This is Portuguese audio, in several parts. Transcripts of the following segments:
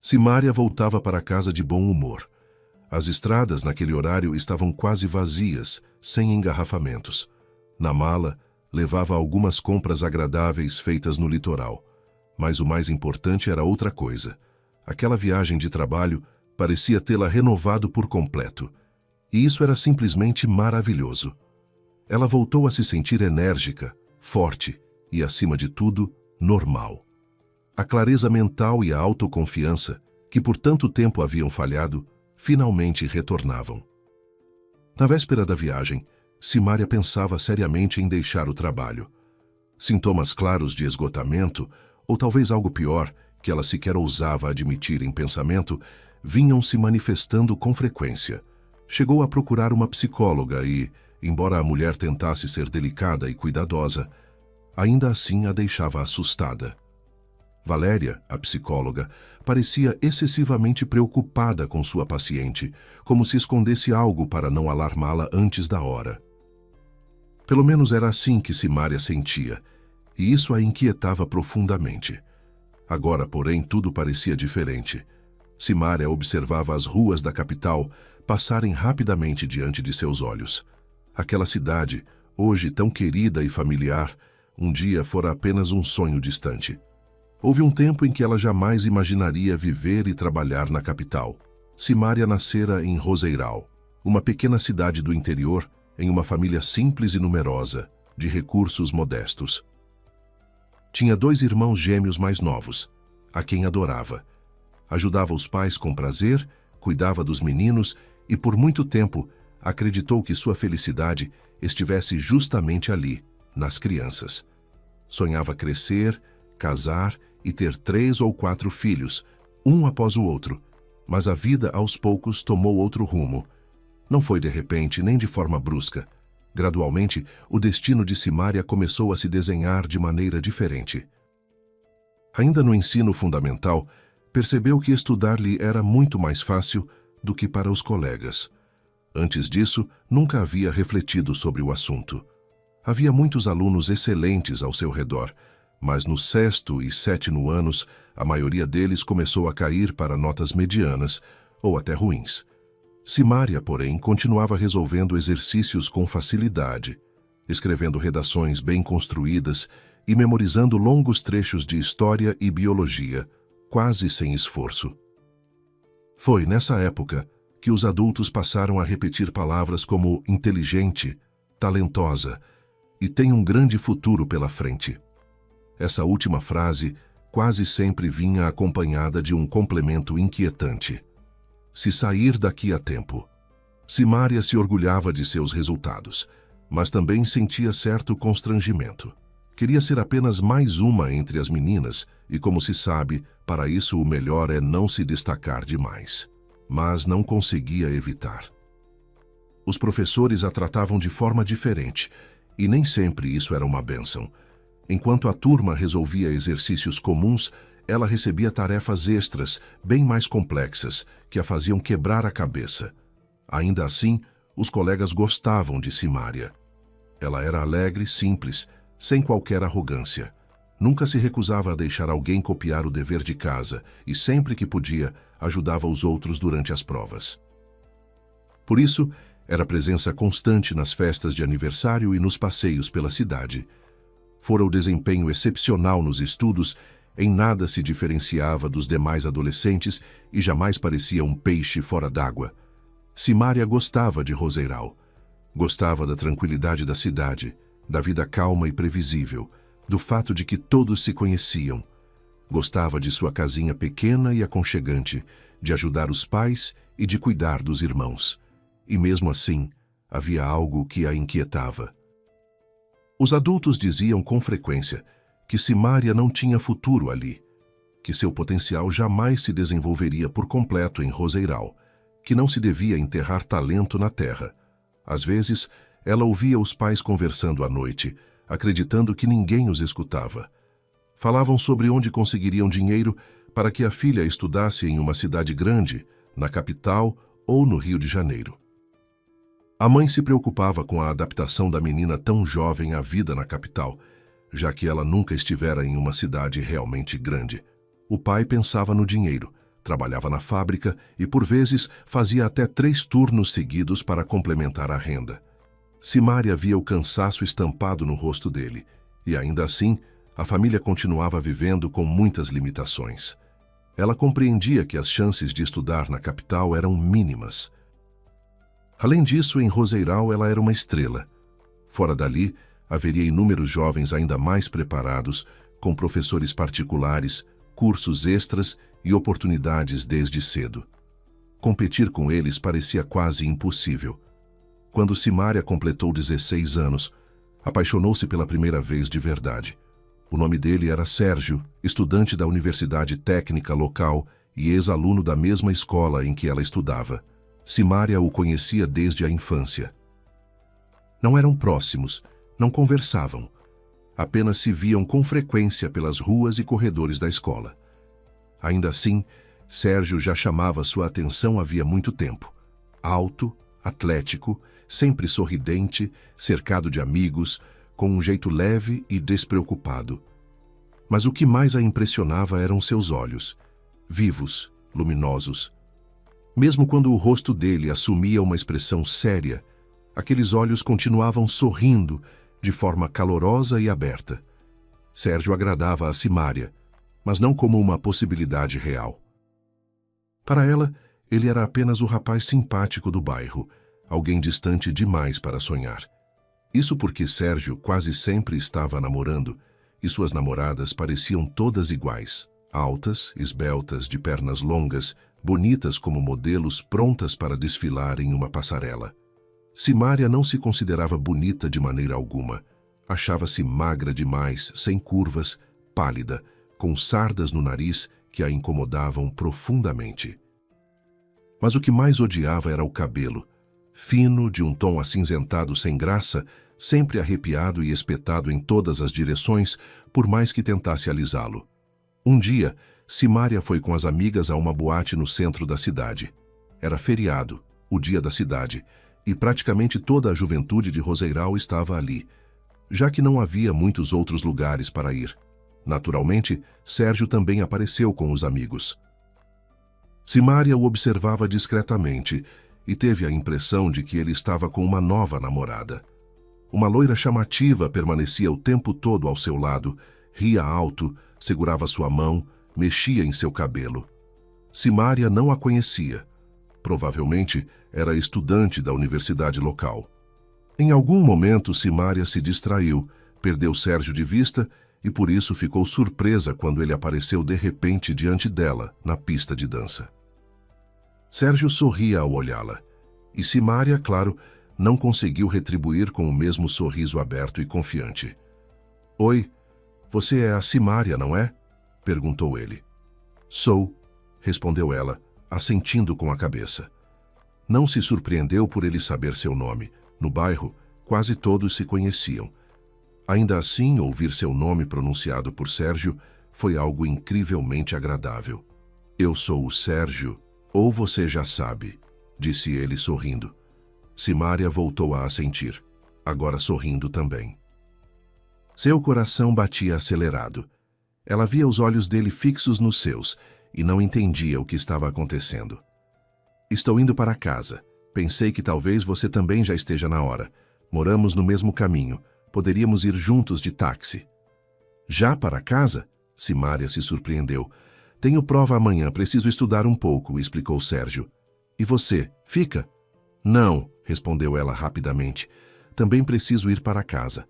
Simária voltava para casa de bom humor. As estradas naquele horário estavam quase vazias, sem engarrafamentos. Na mala, levava algumas compras agradáveis feitas no litoral. Mas o mais importante era outra coisa. Aquela viagem de trabalho parecia tê-la renovado por completo. E isso era simplesmente maravilhoso. Ela voltou a se sentir enérgica, forte e, acima de tudo, normal. A clareza mental e a autoconfiança, que por tanto tempo haviam falhado, finalmente retornavam. Na véspera da viagem, Simária pensava seriamente em deixar o trabalho. Sintomas claros de esgotamento, ou talvez algo pior, que ela sequer ousava admitir em pensamento, vinham se manifestando com frequência. Chegou a procurar uma psicóloga e, embora a mulher tentasse ser delicada e cuidadosa, ainda assim a deixava assustada. Valéria, a psicóloga, parecia excessivamente preocupada com sua paciente, como se escondesse algo para não alarmá-la antes da hora. Pelo menos era assim que Simária sentia, e isso a inquietava profundamente. Agora, porém, tudo parecia diferente. Simária observava as ruas da capital passarem rapidamente diante de seus olhos. Aquela cidade, hoje tão querida e familiar, um dia fora apenas um sonho distante. Houve um tempo em que ela jamais imaginaria viver e trabalhar na capital. Simária nascera em Roseiral, uma pequena cidade do interior, em uma família simples e numerosa, de recursos modestos. Tinha 2 irmãos gêmeos mais novos, a quem adorava. Ajudava os pais com prazer, cuidava dos meninos e, por muito tempo, acreditou que sua felicidade estivesse justamente ali, nas crianças. Sonhava crescer, casar e ter 3 ou 4 filhos, um após o outro, mas a vida aos poucos tomou outro rumo. Não foi de repente nem de forma brusca. Gradualmente, o destino de Simária começou a se desenhar de maneira diferente. Ainda no ensino fundamental, percebeu que estudar lhe era muito mais fácil do que para os colegas. Antes disso, nunca havia refletido sobre o assunto. Havia muitos alunos excelentes ao seu redor, mas no 6º e 7º anos, a maioria deles começou a cair para notas medianas ou até ruins. Simária, porém, continuava resolvendo exercícios com facilidade, escrevendo redações bem construídas e memorizando longos trechos de história e biologia, quase sem esforço. Foi nessa época que os adultos passaram a repetir palavras como inteligente, talentosa e tem um grande futuro pela frente. Essa última frase quase sempre vinha acompanhada de um complemento inquietante. Se sair daqui a tempo. Simária se orgulhava de seus resultados, mas também sentia certo constrangimento. Queria ser apenas mais uma entre as meninas e, como se sabe, para isso o melhor é não se destacar demais. Mas não conseguia evitar. Os professores a tratavam de forma diferente, e nem sempre isso era uma bênção. Enquanto a turma resolvia exercícios comuns, ela recebia tarefas extras, bem mais complexas, que a faziam quebrar a cabeça. Ainda assim, os colegas gostavam de Simária. Ela era alegre, simples, sem qualquer arrogância. Nunca se recusava a deixar alguém copiar o dever de casa e, sempre que podia, ajudava os outros durante as provas. Por isso, era presença constante nas festas de aniversário e nos passeios pela cidade. Fora o desempenho excepcional nos estudos, em nada se diferenciava dos demais adolescentes e jamais parecia um peixe fora d'água. Simária gostava de Roseiral. Gostava da tranquilidade da cidade, da vida calma e previsível, do fato de que todos se conheciam. Gostava de sua casinha pequena e aconchegante, de ajudar os pais e de cuidar dos irmãos. E mesmo assim, havia algo que a inquietava. Os adultos diziam com frequência que Simária não tinha futuro ali, que seu potencial jamais se desenvolveria por completo em Roseiral, que não se devia enterrar talento na terra. Às vezes, ela ouvia os pais conversando à noite, acreditando que ninguém os escutava. Falavam sobre onde conseguiriam dinheiro para que a filha estudasse em uma cidade grande, na capital ou no Rio de Janeiro. A mãe se preocupava com a adaptação da menina tão jovem à vida na capital, já que ela nunca estivera em uma cidade realmente grande. O pai pensava no dinheiro, trabalhava na fábrica e, por vezes, fazia até 3 turnos seguidos para complementar a renda. Simária via o cansaço estampado no rosto dele, e ainda assim, a família continuava vivendo com muitas limitações. Ela compreendia que as chances de estudar na capital eram mínimas. Além disso, em Roseiral ela era uma estrela. Fora dali, haveria inúmeros jovens ainda mais preparados, com professores particulares, cursos extras e oportunidades desde cedo. Competir com eles parecia quase impossível. Quando Simária completou 16 anos, apaixonou-se pela primeira vez de verdade. O nome dele era Sérgio, estudante da Universidade Técnica local e ex-aluno da mesma escola em que ela estudava. Simária o conhecia desde a infância. Não eram próximos, não conversavam. Apenas se viam com frequência pelas ruas e corredores da escola. Ainda assim, Sérgio já chamava sua atenção havia muito tempo. Alto, atlético, sempre sorridente, cercado de amigos, com um jeito leve e despreocupado. Mas o que mais a impressionava eram seus olhos, vivos, luminosos. Mesmo quando o rosto dele assumia uma expressão séria, aqueles olhos continuavam sorrindo de forma calorosa e aberta. Sérgio agradava a Simária, mas não como uma possibilidade real. Para ela, ele era apenas o rapaz simpático do bairro, alguém distante demais para sonhar. Isso porque Sérgio quase sempre estava namorando, e suas namoradas pareciam todas iguais, altas, esbeltas, de pernas longas, bonitas como modelos prontas para desfilar em uma passarela. Simária não se considerava bonita de maneira alguma. Achava-se magra demais, sem curvas, pálida, com sardas no nariz que a incomodavam profundamente. Mas o que mais odiava era o cabelo, fino, de um tom acinzentado sem graça, sempre arrepiado e espetado em todas as direções, por mais que tentasse alisá-lo. Um dia, Simária foi com as amigas a uma boate no centro da cidade. Era feriado, o dia da cidade, e praticamente toda a juventude de Roseiral estava ali, já que não havia muitos outros lugares para ir. Naturalmente, Sérgio também apareceu com os amigos. Simária o observava discretamente e teve a impressão de que ele estava com uma nova namorada. Uma loira chamativa permanecia o tempo todo ao seu lado, ria alto, segurava sua mão, mexia em seu cabelo. Simária não a conhecia. Provavelmente era estudante da universidade local. Em algum momento, Simária se distraiu, perdeu Sérgio de vista e por isso ficou surpresa quando ele apareceu de repente diante dela, na pista de dança. Sérgio sorria ao olhá-la, e Simária, claro, não conseguiu retribuir com o mesmo sorriso aberto e confiante. "Oi, você é a Simária, não é?" perguntou ele. "Sou", respondeu ela, assentindo com a cabeça. Não se surpreendeu por ele saber seu nome. No bairro, quase todos se conheciam. Ainda assim, ouvir seu nome pronunciado por Sérgio foi algo incrivelmente agradável. "Eu sou o Sérgio, ou você já sabe", disse ele sorrindo. Simária voltou a assentir, agora sorrindo também. Seu coração batia acelerado. Ela via os olhos dele fixos nos seus e não entendia o que estava acontecendo. "Estou indo para casa. Pensei que talvez você também já esteja na hora. Moramos no mesmo caminho. Poderíamos ir juntos de táxi." "Já para casa?" Simária se surpreendeu. "Tenho prova amanhã, preciso estudar um pouco", explicou Sérgio. "E você, fica?" "Não", respondeu ela rapidamente. "Também preciso ir para casa."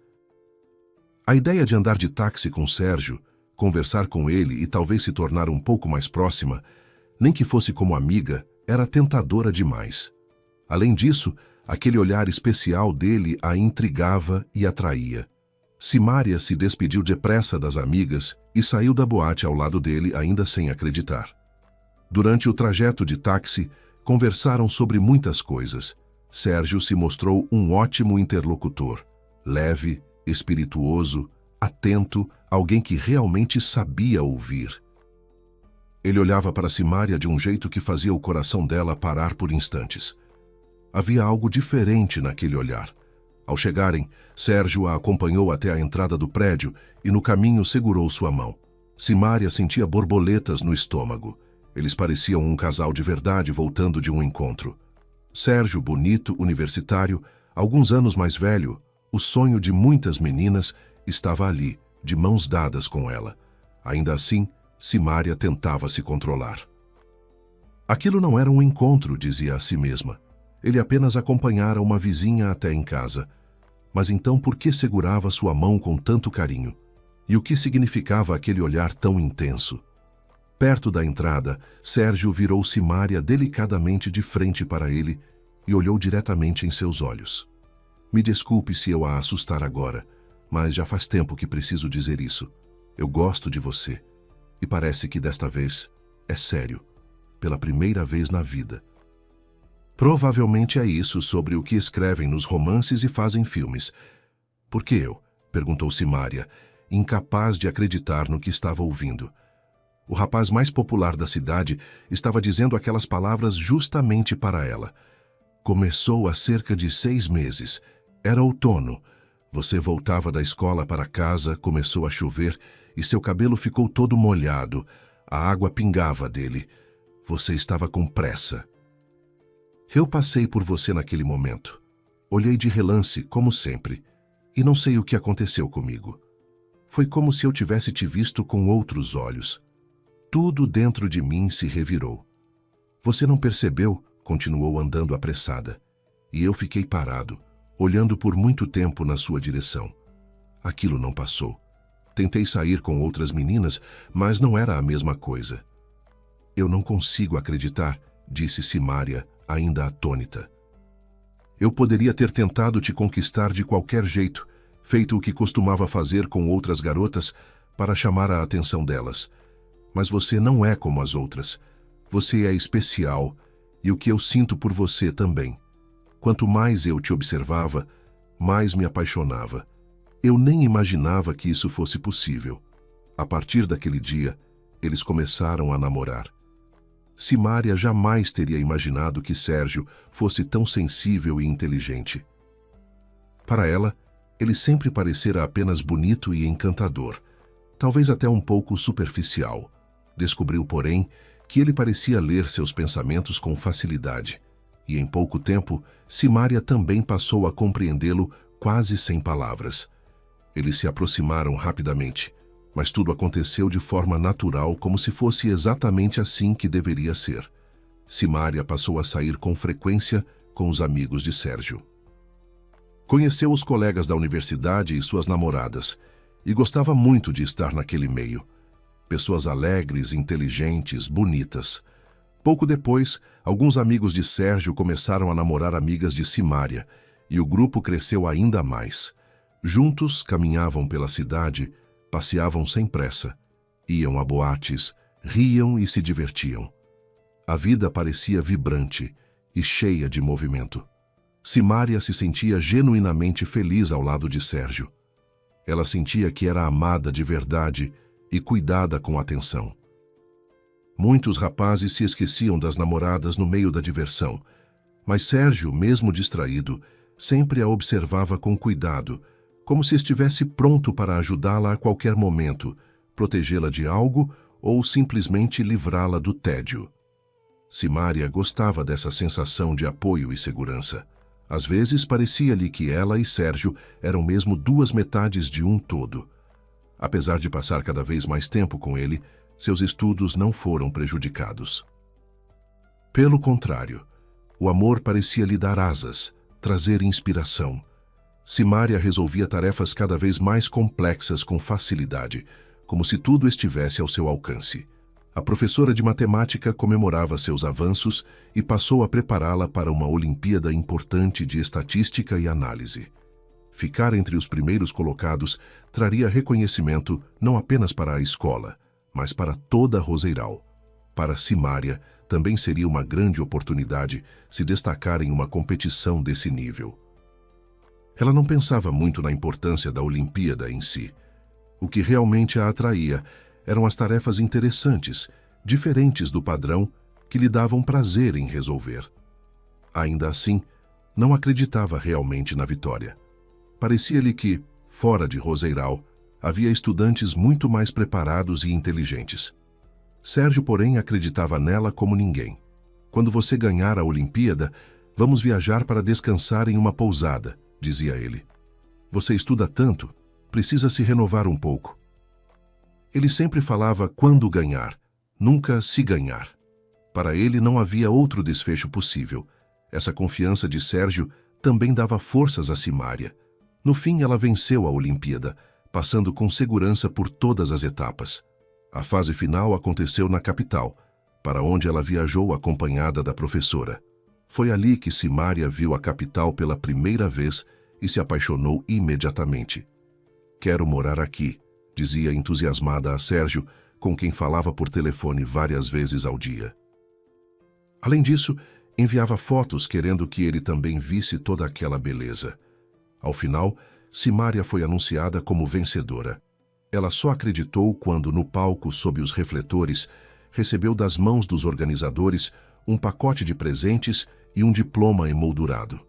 A ideia de andar de táxi com Sérgio, conversar com ele e talvez se tornar um pouco mais próxima, nem que fosse como amiga, era tentadora demais. Além disso, aquele olhar especial dele a intrigava e atraía. Simária se despediu depressa das amigas e saiu da boate ao lado dele ainda sem acreditar. Durante o trajeto de táxi, conversaram sobre muitas coisas. Sérgio se mostrou um ótimo interlocutor, leve, espirituoso, atento, alguém que realmente sabia ouvir. Ele olhava para Simária de um jeito que fazia o coração dela parar por instantes. Havia algo diferente naquele olhar. Ao chegarem, Sérgio a acompanhou até a entrada do prédio e no caminho segurou sua mão. Simária sentia borboletas no estômago. Eles pareciam um casal de verdade voltando de um encontro. Sérgio, bonito, universitário, alguns anos mais velho, o sonho de muitas meninas, estava ali, de mãos dadas com ela. Ainda assim, Simária tentava se controlar. Aquilo não era um encontro, dizia a si mesma. Ele apenas acompanhara uma vizinha até em casa. Mas então por que segurava sua mão com tanto carinho? E o que significava aquele olhar tão intenso? Perto da entrada, Sérgio virou Simária delicadamente de frente para ele e olhou diretamente em seus olhos. Me desculpe se eu a assustar agora, mas já faz tempo que preciso dizer isso. Eu gosto de você. E parece que desta vez é sério, pela primeira vez na vida. Provavelmente é isso sobre o que escrevem nos romances e fazem filmes. Por que eu? Perguntou Simária, incapaz de acreditar no que estava ouvindo. O rapaz mais popular da cidade estava dizendo aquelas palavras justamente para ela. Começou há cerca de 6 meses. Era outono. Você voltava da escola para casa, começou a chover e seu cabelo ficou todo molhado. A água pingava dele. Você estava com pressa. Eu passei por você naquele momento. Olhei de relance, como sempre, e não sei o que aconteceu comigo. Foi como se eu tivesse te visto com outros olhos. Tudo dentro de mim se revirou. Você não percebeu? Continuou andando apressada. E eu fiquei parado, olhando por muito tempo na sua direção. Aquilo não passou. Tentei sair com outras meninas, mas não era a mesma coisa. Eu não consigo acreditar, disse Simária, ainda atônita. Eu poderia ter tentado te conquistar de qualquer jeito, feito o que costumava fazer com outras garotas para chamar a atenção delas. Mas você não é como as outras. Você é especial, e o que eu sinto por você também. Quanto mais eu te observava, mais me apaixonava. Eu nem imaginava que isso fosse possível. A partir daquele dia, eles começaram a namorar. Simária jamais teria imaginado que Sérgio fosse tão sensível e inteligente. Para ela, ele sempre parecera apenas bonito e encantador, talvez até um pouco superficial. Descobriu, porém, que ele parecia ler seus pensamentos com facilidade, e em pouco tempo, Simária também passou a compreendê-lo quase sem palavras. Eles se aproximaram rapidamente, mas tudo aconteceu de forma natural, como se fosse exatamente assim que deveria ser. Simária passou a sair com frequência com os amigos de Sérgio. Conheceu os colegas da universidade e suas namoradas, e gostava muito de estar naquele meio. Pessoas alegres, inteligentes, bonitas. Pouco depois, alguns amigos de Sérgio começaram a namorar amigas de Simária, e o grupo cresceu ainda mais. Juntos caminhavam pela cidade, passeavam sem pressa, iam a boates, riam e se divertiam. A vida parecia vibrante e cheia de movimento. Simária se sentia genuinamente feliz ao lado de Sérgio. Ela sentia que era amada de verdade e cuidada com atenção. Muitos rapazes se esqueciam das namoradas no meio da diversão, mas Sérgio, mesmo distraído, sempre a observava com cuidado, como se estivesse pronto para ajudá-la a qualquer momento, protegê-la de algo ou simplesmente livrá-la do tédio. Simária gostava dessa sensação de apoio e segurança. Às vezes parecia-lhe que ela e Sérgio eram mesmo duas metades de um todo. Apesar de passar cada vez mais tempo com ele, seus estudos não foram prejudicados. Pelo contrário, o amor parecia lhe dar asas, trazer inspiração. Simária resolvia tarefas cada vez mais complexas com facilidade, como se tudo estivesse ao seu alcance. A professora de matemática comemorava seus avanços e passou a prepará-la para uma Olimpíada importante de estatística e análise. Ficar entre os primeiros colocados traria reconhecimento não apenas para a escola, mas para toda Roseiral. Para Simária, também seria uma grande oportunidade se destacar em uma competição desse nível. Ela não pensava muito na importância da Olimpíada em si. O que realmente a atraía eram as tarefas interessantes, diferentes do padrão, que lhe davam prazer em resolver. Ainda assim, não acreditava realmente na vitória. Parecia-lhe que, fora de Roseiral, havia estudantes muito mais preparados e inteligentes. Sérgio, porém, acreditava nela como ninguém. Quando você ganhar a Olimpíada, vamos viajar para descansar em uma pousada, dizia ele. Você estuda tanto, precisa se renovar um pouco. Ele sempre falava quando ganhar, nunca se ganhar. Para ele não havia outro desfecho possível. Essa confiança de Sérgio também dava forças a Simária. No fim, ela venceu a Olimpíada, passando com segurança por todas as etapas. A fase final aconteceu na capital, para onde ela viajou acompanhada da professora. Foi ali que Simária viu a capital pela primeira vez e se apaixonou imediatamente. Quero morar aqui, dizia entusiasmada a Sérgio, com quem falava por telefone várias vezes ao dia. Além disso, enviava fotos querendo que ele também visse toda aquela beleza. Ao final, Simária foi anunciada como vencedora. Ela só acreditou quando, no palco, sob os refletores, recebeu das mãos dos organizadores um pacote de presentes e um diploma emoldurado.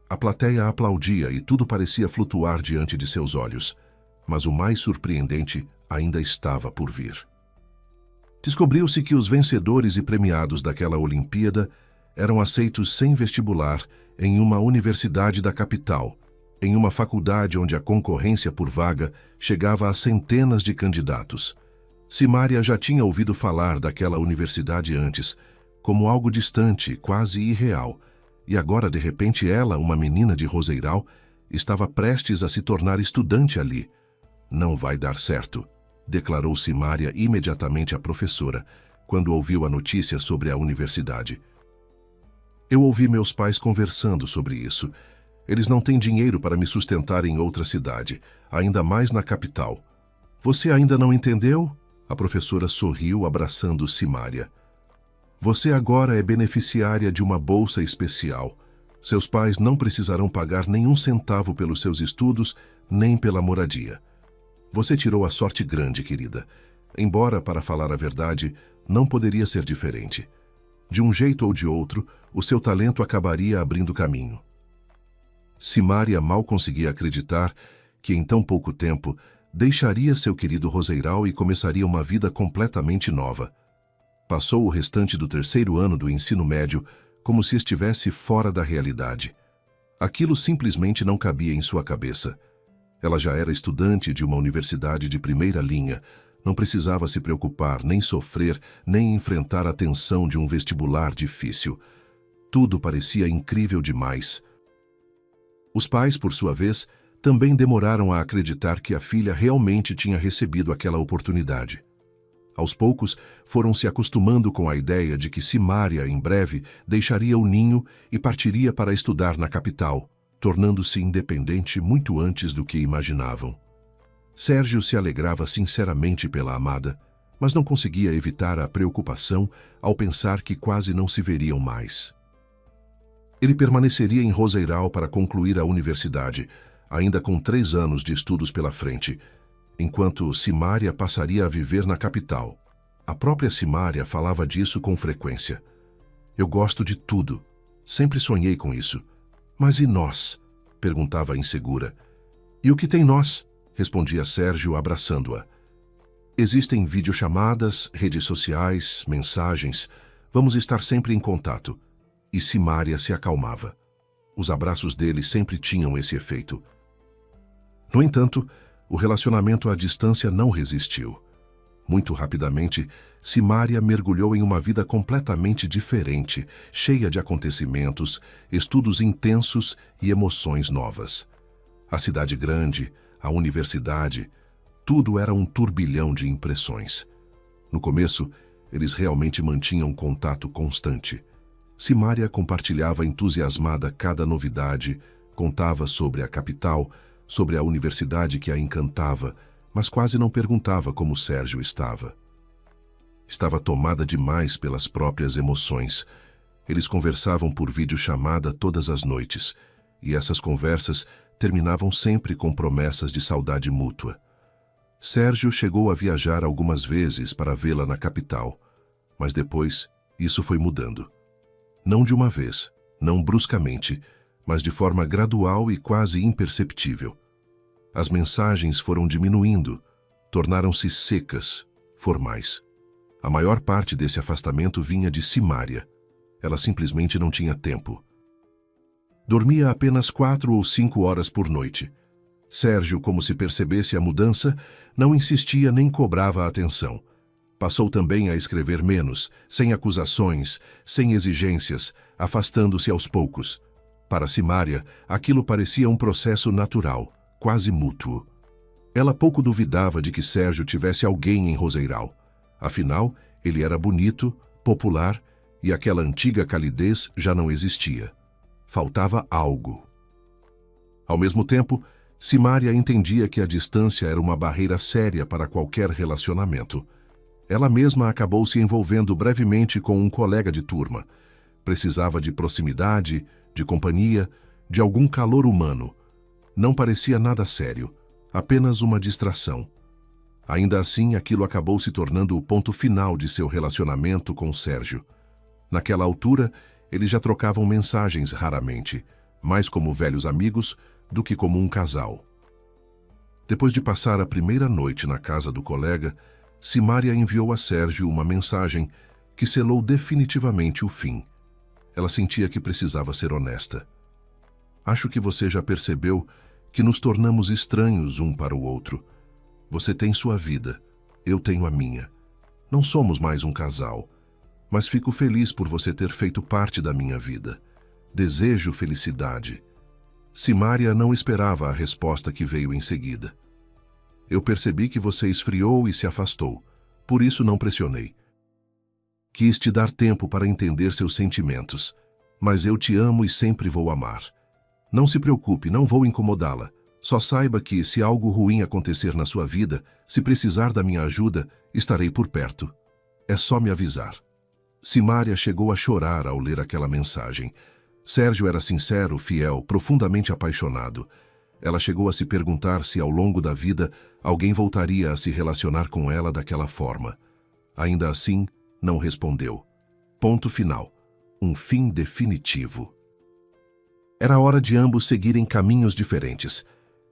A plateia aplaudia e tudo parecia flutuar diante de seus olhos, mas o mais surpreendente ainda estava por vir. Descobriu-se que os vencedores e premiados daquela Olimpíada eram aceitos sem vestibular em uma universidade da capital, em uma faculdade onde a concorrência por vaga chegava a centenas de candidatos. Simária já tinha ouvido falar daquela universidade antes, como algo distante, quase irreal, e agora, de repente, ela, uma menina de Roseiral, estava prestes a se tornar estudante ali. Não vai dar certo, declarou Simária imediatamente à professora, quando ouviu a notícia sobre a universidade. Eu ouvi meus pais conversando sobre isso. Eles não têm dinheiro para me sustentar em outra cidade, ainda mais na capital. Você ainda não entendeu? A professora sorriu, abraçando Simária. Você agora é beneficiária de uma bolsa especial. Seus pais não precisarão pagar nenhum centavo pelos seus estudos, nem pela moradia. Você tirou a sorte grande, querida. Embora, para falar a verdade, não poderia ser diferente. De um jeito ou de outro, o seu talento acabaria abrindo caminho. Simária mal conseguia acreditar que, em tão pouco tempo, deixaria seu querido Roseiral e começaria uma vida completamente nova. Passou o restante do terceiro ano do ensino médio como se estivesse fora da realidade. Aquilo simplesmente não cabia em sua cabeça. Ela já era estudante de uma universidade de primeira linha, não precisava se preocupar, nem sofrer, nem enfrentar a tensão de um vestibular difícil. Tudo parecia incrível demais. Os pais, por sua vez, também demoraram a acreditar que a filha realmente tinha recebido aquela oportunidade. Aos poucos, foram se acostumando com a ideia de que Simária, em breve, deixaria o ninho e partiria para estudar na capital, tornando-se independente muito antes do que imaginavam. Sérgio se alegrava sinceramente pela amada, mas não conseguia evitar a preocupação ao pensar que quase não se veriam mais. Ele permaneceria em Roseiral para concluir a universidade, ainda com 3 anos de estudos pela frente, enquanto Simária passaria a viver na capital. A própria Simária falava disso com frequência. Eu gosto de tudo. Sempre sonhei com isso. Mas e nós? Perguntava insegura. E o que tem nós? Respondia Sérgio, abraçando-a. Existem videochamadas, redes sociais, mensagens. Vamos estar sempre em contato. E Simária se acalmava. Os abraços dele sempre tinham esse efeito. No entanto, o relacionamento à distância não resistiu. Muito rapidamente, Simária mergulhou em uma vida completamente diferente, cheia de acontecimentos, estudos intensos e emoções novas. A cidade grande, a universidade, tudo era um turbilhão de impressões. No começo, eles realmente mantinham contato constante. Simária compartilhava entusiasmada cada novidade, contava sobre a capital, sobre a universidade que a encantava, mas quase não perguntava como Sérgio estava. Estava tomada demais pelas próprias emoções. Eles conversavam por videochamada todas as noites, e essas conversas terminavam sempre com promessas de saudade mútua. Sérgio chegou a viajar algumas vezes para vê-la na capital, mas depois isso foi mudando. Não de uma vez, não bruscamente, mas de forma gradual e quase imperceptível. As mensagens foram diminuindo, tornaram-se secas, formais. A maior parte desse afastamento vinha de Simária. Ela simplesmente não tinha tempo. Dormia apenas 4 ou 5 horas por noite. Sérgio, como se percebesse a mudança, não insistia nem cobrava atenção. Passou também a escrever menos, sem acusações, sem exigências, afastando-se aos poucos. Para Simária, aquilo parecia um processo natural, quase mútuo. Ela pouco duvidava de que Sérgio tivesse alguém em Roseiral. Afinal, ele era bonito, popular, e aquela antiga calidez já não existia. Faltava algo. Ao mesmo tempo, Simária entendia que a distância era uma barreira séria para qualquer relacionamento. Ela mesma acabou se envolvendo brevemente com um colega de turma. Precisava de proximidade, de companhia, de algum calor humano. Não parecia nada sério, apenas uma distração. Ainda assim, aquilo acabou se tornando o ponto final de seu relacionamento com Sérgio. Naquela altura, eles já trocavam mensagens raramente, mais como velhos amigos do que como um casal. Depois de passar a primeira noite na casa do colega, Simária enviou a Sérgio uma mensagem que selou definitivamente o fim. Ela sentia que precisava ser honesta. Acho que você já percebeu que nos tornamos estranhos um para o outro. Você tem sua vida, eu tenho a minha. Não somos mais um casal, mas fico feliz por você ter feito parte da minha vida. Desejo felicidade. Simária não esperava a resposta que veio em seguida. Eu percebi que você esfriou e se afastou, por isso não pressionei. Quis te dar tempo para entender seus sentimentos, mas eu te amo e sempre vou amar. Não se preocupe, não vou incomodá-la. Só saiba que, se algo ruim acontecer na sua vida, se precisar da minha ajuda, estarei por perto. É só me avisar. Simária chegou a chorar ao ler aquela mensagem. Sérgio era sincero, fiel, profundamente apaixonado. Ela chegou a se perguntar se, ao longo da vida, alguém voltaria a se relacionar com ela daquela forma. Ainda assim, não respondeu. Ponto final. Um fim definitivo. Era hora de ambos seguirem caminhos diferentes.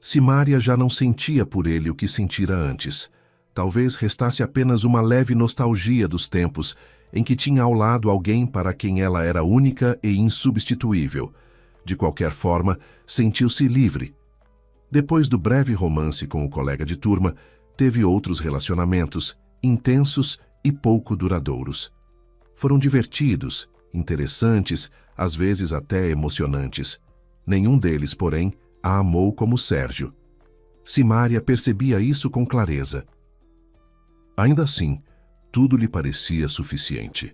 Simária já não sentia por ele o que sentira antes. Talvez restasse apenas uma leve nostalgia dos tempos em que tinha ao lado alguém para quem ela era única e insubstituível. De qualquer forma, sentiu-se livre. Depois do breve romance com o colega de turma, teve outros relacionamentos, intensos e pouco duradouros. Foram divertidos, interessantes, às vezes até emocionantes. Nenhum deles, porém, a amou como Sérgio. Simária percebia isso com clareza. Ainda assim, tudo lhe parecia suficiente.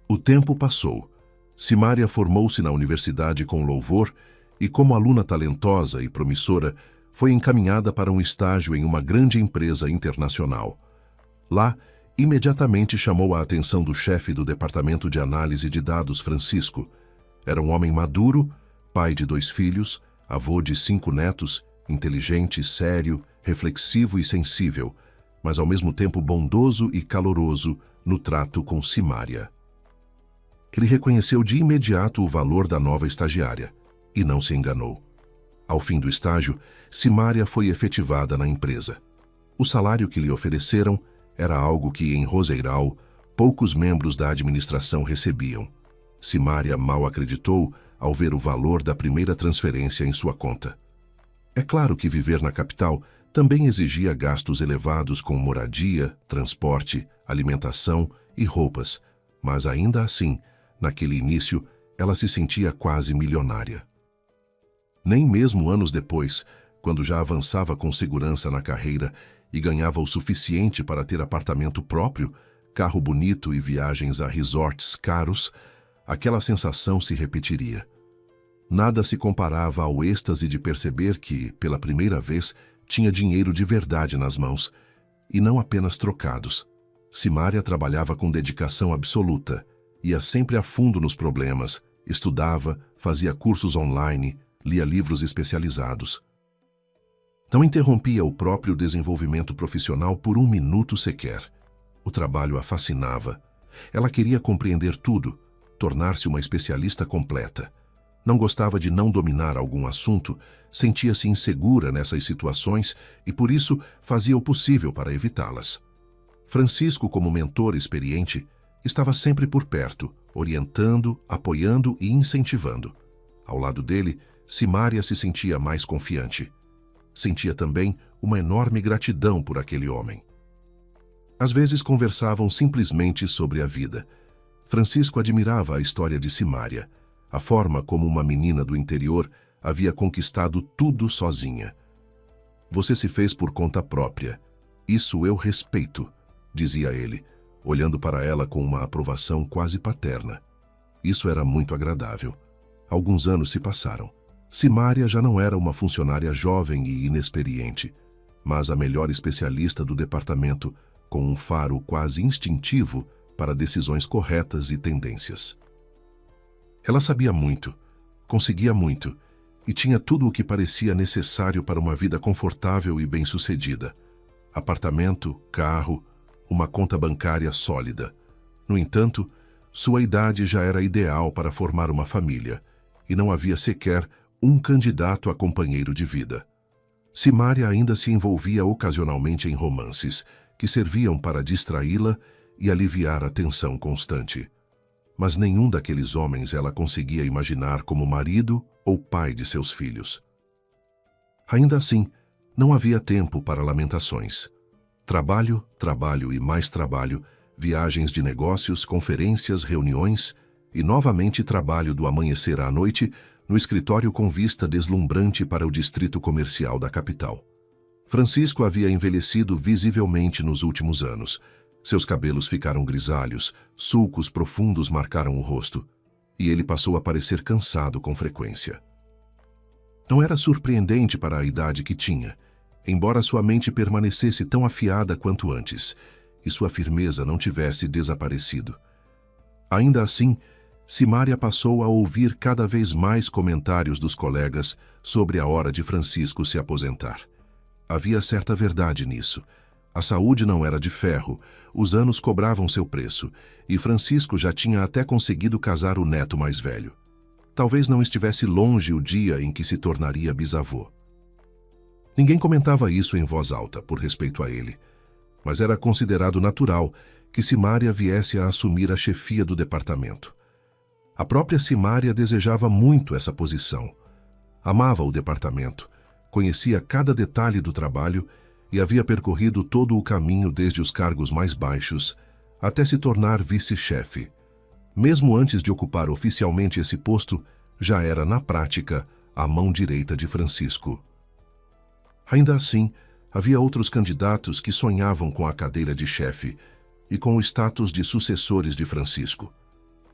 O tempo passou. Simária formou-se na universidade com louvor e, como aluna talentosa e promissora, foi encaminhada para um estágio em uma grande empresa internacional. Lá, imediatamente chamou a atenção do chefe do departamento de análise de dados, Francisco. Era um homem maduro, pai de 2 filhos, avô de 5 netos, inteligente, sério, reflexivo e sensível, mas ao mesmo tempo bondoso e caloroso no trato com Simária. Ele reconheceu de imediato o valor da nova estagiária e não se enganou. Ao fim do estágio, Simária foi efetivada na empresa. O salário que lhe ofereceram era algo que, em Roseiral, poucos membros da administração recebiam. Simária mal acreditou ao ver o valor da primeira transferência em sua conta. É claro que viver na capital também exigia gastos elevados com moradia, transporte, alimentação e roupas, mas ainda assim, naquele início, ela se sentia quase milionária. Nem mesmo anos depois, quando já avançava com segurança na carreira e ganhava o suficiente para ter apartamento próprio, carro bonito e viagens a resorts caros, aquela sensação se repetiria. Nada se comparava ao êxtase de perceber que, pela primeira vez, tinha dinheiro de verdade nas mãos, e não apenas trocados. Simária trabalhava com dedicação absoluta, ia sempre a fundo nos problemas, estudava, fazia cursos online, lia livros especializados. Não interrompia o próprio desenvolvimento profissional por 1 minuto sequer. O trabalho a fascinava. Ela queria compreender tudo, tornar-se uma especialista completa. Não gostava de não dominar algum assunto, sentia-se insegura nessas situações e, por isso, fazia o possível para evitá-las. Francisco, como mentor experiente, estava sempre por perto, orientando, apoiando e incentivando. Ao lado dele, Simária se sentia mais confiante. Sentia também uma enorme gratidão por aquele homem. Às vezes conversavam simplesmente sobre a vida. Francisco admirava a história de Simária, a forma como uma menina do interior havia conquistado tudo sozinha. Você se fez por conta própria. Isso eu respeito, dizia ele, olhando para ela com uma aprovação quase paterna. Isso era muito agradável. Alguns anos se passaram. Simária já não era uma funcionária jovem e inexperiente, mas a melhor especialista do departamento, com um faro quase instintivo para decisões corretas e tendências. Ela sabia muito, conseguia muito, e tinha tudo o que parecia necessário para uma vida confortável e bem-sucedida. Apartamento, carro, uma conta bancária sólida. No entanto, sua idade já era ideal para formar uma família, e não havia sequer um candidato a companheiro de vida. Simária ainda se envolvia ocasionalmente em romances, que serviam para distraí-la e aliviar a tensão constante. Mas nenhum daqueles homens ela conseguia imaginar como marido ou pai de seus filhos. Ainda assim, não havia tempo para lamentações. Trabalho, trabalho e mais trabalho, viagens de negócios, conferências, reuniões e novamente trabalho do amanhecer à noite no escritório com vista deslumbrante para o distrito comercial da capital. Francisco havia envelhecido visivelmente nos últimos anos. Seus cabelos ficaram grisalhos, sulcos profundos marcaram o rosto, e ele passou a parecer cansado com frequência. Não era surpreendente para a idade que tinha, embora sua mente permanecesse tão afiada quanto antes, e sua firmeza não tivesse desaparecido. Ainda assim, Simária passou a ouvir cada vez mais comentários dos colegas sobre a hora de Francisco se aposentar. Havia certa verdade nisso. A saúde não era de ferro, os anos cobravam seu preço, e Francisco já tinha até conseguido casar o neto mais velho. Talvez não estivesse longe o dia em que se tornaria bisavô. Ninguém comentava isso em voz alta, por respeito a ele, mas era considerado natural que Simária viesse a assumir a chefia do departamento. A própria Simária desejava muito essa posição. Amava o departamento, conhecia cada detalhe do trabalho e havia percorrido todo o caminho desde os cargos mais baixos até se tornar vice-chefe. Mesmo antes de ocupar oficialmente esse posto, já era, na prática, a mão direita de Francisco. Ainda assim, havia outros candidatos que sonhavam com a cadeira de chefe e com o status de sucessores de Francisco.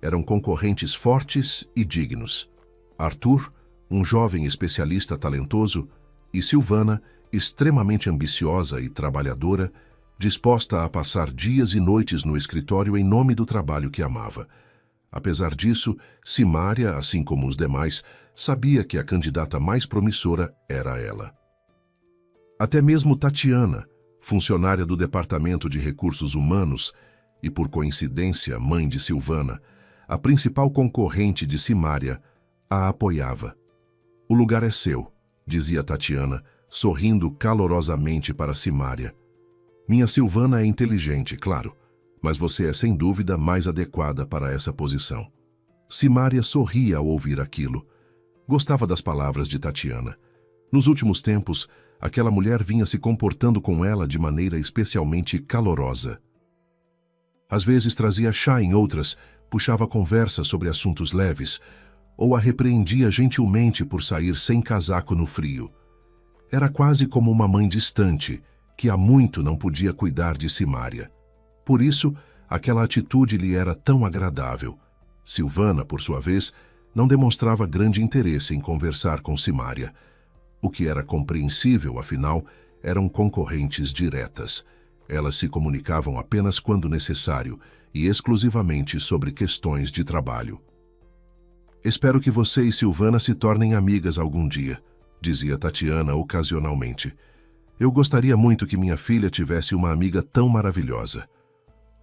Eram concorrentes fortes e dignos. Arthur, um jovem especialista talentoso, e Silvana, extremamente ambiciosa e trabalhadora, disposta a passar dias e noites no escritório em nome do trabalho que amava. Apesar disso, Simária, assim como os demais, sabia que a candidata mais promissora era ela. Até mesmo Tatiana, funcionária do Departamento de Recursos Humanos e, por coincidência, mãe de Silvana, a principal concorrente de Simária, a apoiava. "O lugar é seu", dizia Tatiana, sorrindo calorosamente para Simária. "Minha Silvana é inteligente, claro, mas você é sem dúvida mais adequada para essa posição." Simária sorria ao ouvir aquilo. Gostava das palavras de Tatiana. Nos últimos tempos, aquela mulher vinha se comportando com ela de maneira especialmente calorosa. Às vezes trazia chá, em outras, puxava conversa sobre assuntos leves, ou a repreendia gentilmente por sair sem casaco no frio. Era quase como uma mãe distante, que há muito não podia cuidar de Simária. Por isso, aquela atitude lhe era tão agradável. Silvana, por sua vez, não demonstrava grande interesse em conversar com Simária. O que era compreensível, afinal, eram concorrentes diretas. Elas se comunicavam apenas quando necessário e exclusivamente sobre questões de trabalho. "Espero que você e Silvana se tornem amigas algum dia", dizia Tatiana ocasionalmente. "Eu gostaria muito que minha filha tivesse uma amiga tão maravilhosa."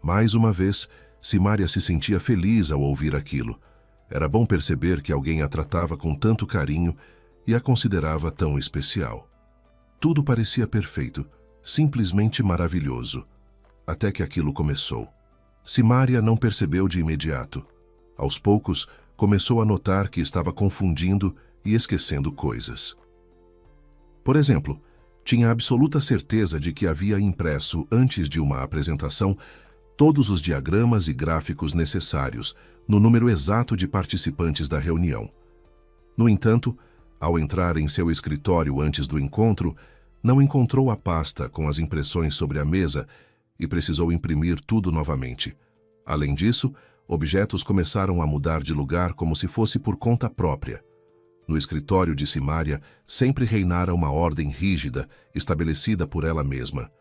Mais uma vez, Simária se sentia feliz ao ouvir aquilo. Era bom perceber que alguém a tratava com tanto carinho e a considerava tão especial. Tudo parecia perfeito, simplesmente maravilhoso. até que aquilo começou. Simária não percebeu de imediato. Aos poucos, começou a notar que estava confundindo e esquecendo coisas. Por exemplo, tinha absoluta certeza de que havia impresso, antes de uma apresentação, todos os diagramas e gráficos necessários, no número exato de participantes da reunião. No entanto, ao entrar em seu escritório antes do encontro, não encontrou a pasta com as impressões sobre a mesa e precisou imprimir tudo novamente. Além disso, objetos começaram a mudar de lugar como se fosse por conta própria. No escritório de Simária sempre reinara uma ordem rígida, estabelecida por ela mesma.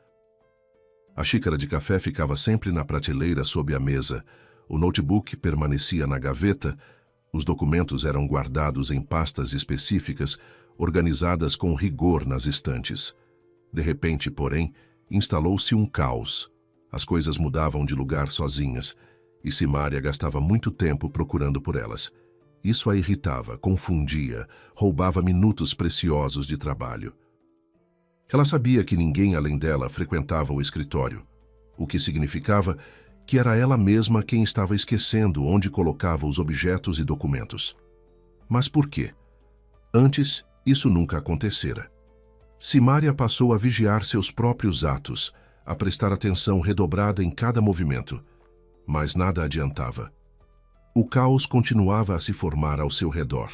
A xícara de café ficava sempre na prateleira sob a mesa, o notebook permanecia na gaveta, os documentos eram guardados em pastas específicas, organizadas com rigor nas estantes. De repente, porém, instalou-se um caos. As coisas mudavam de lugar sozinhas, e Simária gastava muito tempo procurando por elas. Isso a irritava, confundia, roubava minutos preciosos de trabalho. Ela sabia que ninguém além dela frequentava o escritório, o que significava que era ela mesma quem estava esquecendo onde colocava os objetos e documentos. Mas por quê? Antes, isso nunca acontecera. Simária passou a vigiar seus próprios atos, a prestar atenção redobrada em cada movimento, mas nada adiantava. O caos continuava a se formar ao seu redor.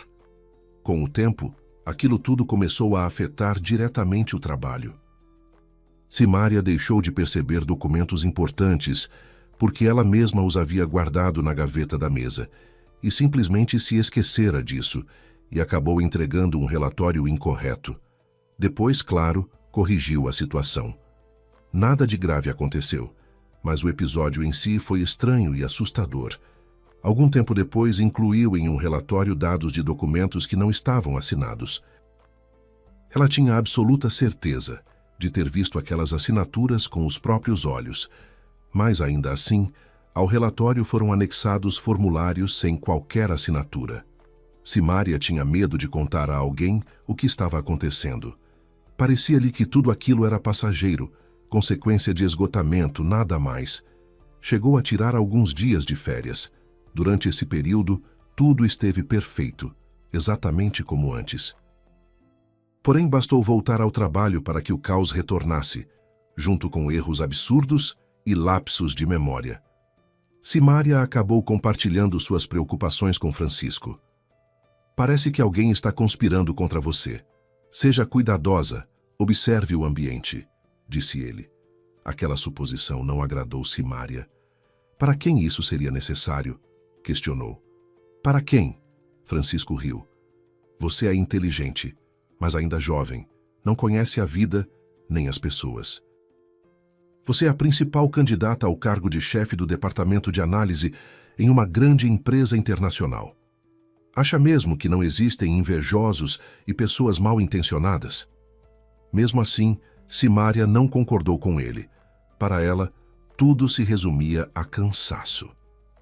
Com o tempo, aquilo tudo começou a afetar diretamente o trabalho. Simária deixou de perceber documentos importantes porque ela mesma os havia guardado na gaveta da mesa e simplesmente se esquecera disso e acabou entregando um relatório incorreto. Depois, claro, corrigiu a situação. Nada de grave aconteceu, mas o episódio em si foi estranho e assustador. Algum tempo depois, incluiu em um relatório dados de documentos que não estavam assinados. Ela tinha absoluta certeza de ter visto aquelas assinaturas com os próprios olhos, mas ainda assim, ao relatório foram anexados formulários sem qualquer assinatura. Simária tinha medo de contar a alguém o que estava acontecendo. Parecia-lhe que tudo aquilo era passageiro, consequência de esgotamento, nada mais. Chegou a tirar alguns dias de férias. Durante esse período, tudo esteve perfeito, exatamente como antes. Porém, bastou voltar ao trabalho para que o caos retornasse, junto com erros absurdos e lapsos de memória. Simária acabou compartilhando suas preocupações com Francisco. Parece que alguém está conspirando contra você. Seja cuidadosa, observe o ambiente, disse ele. Aquela suposição não agradou Simária. Para quem isso seria necessário? Questionou. Para quem? Francisco riu. Você é inteligente, mas ainda jovem. Não conhece a vida nem as pessoas. Você é a principal candidata ao cargo de chefe do departamento de análise em uma grande empresa internacional. Acha mesmo que não existem invejosos e pessoas mal intencionadas? Mesmo assim, Simária não concordou com ele. Para ela, tudo se resumia a cansaço.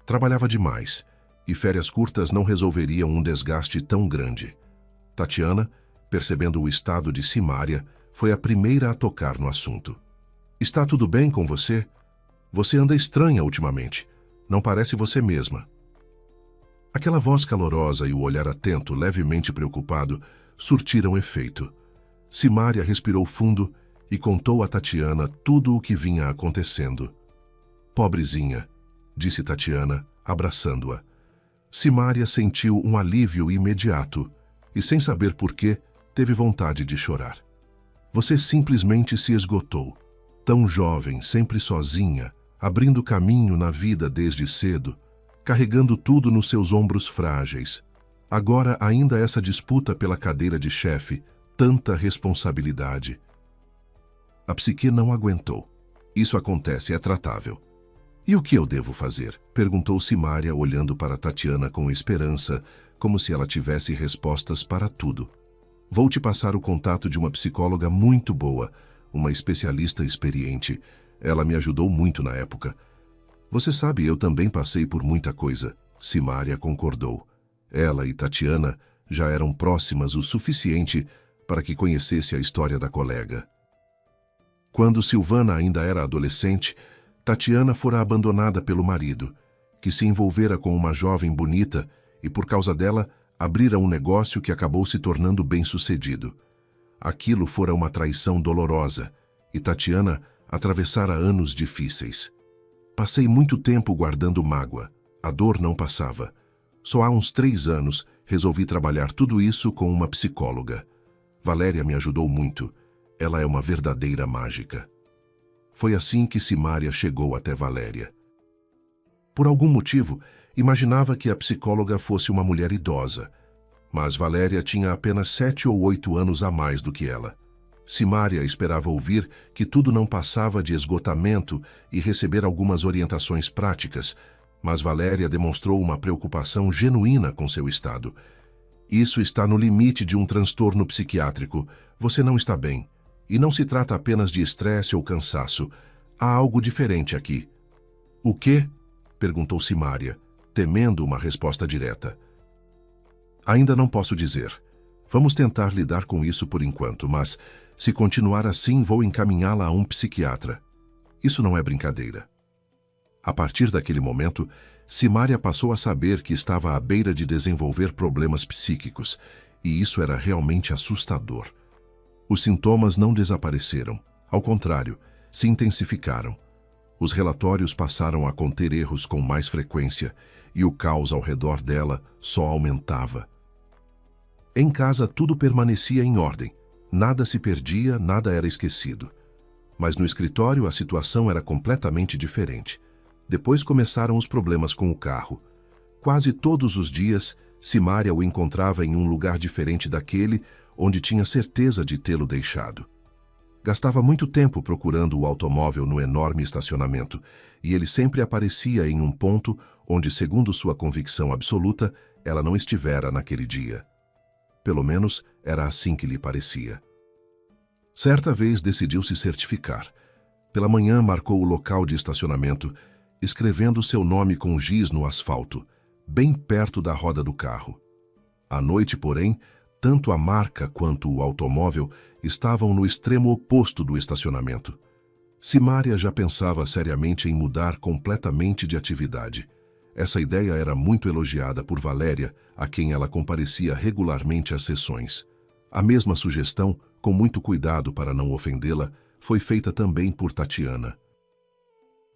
Trabalhava demais, e férias curtas não resolveriam um desgaste tão grande. Tatiana, percebendo o estado de Simária, foi a primeira a tocar no assunto. Está tudo bem com você? Você anda estranha ultimamente. Não parece você mesma. Aquela voz calorosa e o olhar atento, levemente preocupado, surtiram efeito. Simária respirou fundo e contou a Tatiana tudo o que vinha acontecendo. Pobrezinha, disse Tatiana, abraçando-a. Simária sentiu um alívio imediato e, sem saber por quê, teve vontade de chorar. Você simplesmente se esgotou. Tão jovem, sempre sozinha, abrindo caminho na vida desde cedo, carregando tudo nos seus ombros frágeis. Agora ainda essa disputa pela cadeira de chefe, tanta responsabilidade. A psique não aguentou. Isso acontece, é tratável. E o que eu devo fazer? Perguntou Simária, olhando para Tatiana com esperança, como se ela tivesse respostas para tudo. Vou te passar o contato de uma psicóloga muito boa, uma especialista experiente. Ela me ajudou muito na época. Você sabe, eu também passei por muita coisa. Simária concordou. Ela e Tatiana já eram próximas o suficiente para que conhecesse a história da colega. Quando Silvana ainda era adolescente, Tatiana fora abandonada pelo marido, que se envolvera com uma jovem bonita e, por causa dela, abrira um negócio que acabou se tornando bem-sucedido. Aquilo fora uma traição dolorosa, e Tatiana atravessara anos difíceis. Passei muito tempo guardando mágoa. A dor não passava. Só há uns 3 anos resolvi trabalhar tudo isso com uma psicóloga. Valéria me ajudou muito. Ela é uma verdadeira mágica. Foi assim que Simária chegou até Valéria. Por algum motivo, imaginava que a psicóloga fosse uma mulher idosa, mas Valéria tinha apenas 7 ou 8 anos a mais do que ela. Simária esperava ouvir que tudo não passava de esgotamento e receber algumas orientações práticas, mas Valéria demonstrou uma preocupação genuína com seu estado. Isso está no limite de um transtorno psiquiátrico. Você não está bem. E não se trata apenas de estresse ou cansaço. Há algo diferente aqui. O quê? Perguntou Simária, temendo uma resposta direta. Ainda não posso dizer. Vamos tentar lidar com isso por enquanto, mas, se continuar assim, vou encaminhá-la a um psiquiatra. Isso não é brincadeira. A partir daquele momento, Simária passou a saber que estava à beira de desenvolver problemas psíquicos, e isso era realmente assustador. Os sintomas não desapareceram, ao contrário, se intensificaram. Os relatórios passaram a conter erros com mais frequência, e o caos ao redor dela só aumentava. Em casa tudo permanecia em ordem, nada se perdia, nada era esquecido. Mas no escritório a situação era completamente diferente. Depois começaram os problemas com o carro. Quase todos os dias, Simária o encontrava em um lugar diferente daquele onde tinha certeza de tê-lo deixado. Gastava muito tempo procurando o automóvel no enorme estacionamento, e ele sempre aparecia em um ponto onde, segundo sua convicção absoluta, ela não estivera naquele dia. Pelo menos era assim que lhe parecia. Certa vez decidiu se certificar. Pela manhã marcou o local de estacionamento, escrevendo seu nome com giz no asfalto, bem perto da roda do carro. À noite, porém, tanto a marca quanto o automóvel estavam no extremo oposto do estacionamento. Simária já pensava seriamente em mudar completamente de atividade. Essa ideia era muito elogiada por Valéria, a quem ela comparecia regularmente às sessões. A mesma sugestão, com muito cuidado para não ofendê-la, foi feita também por Tatiana.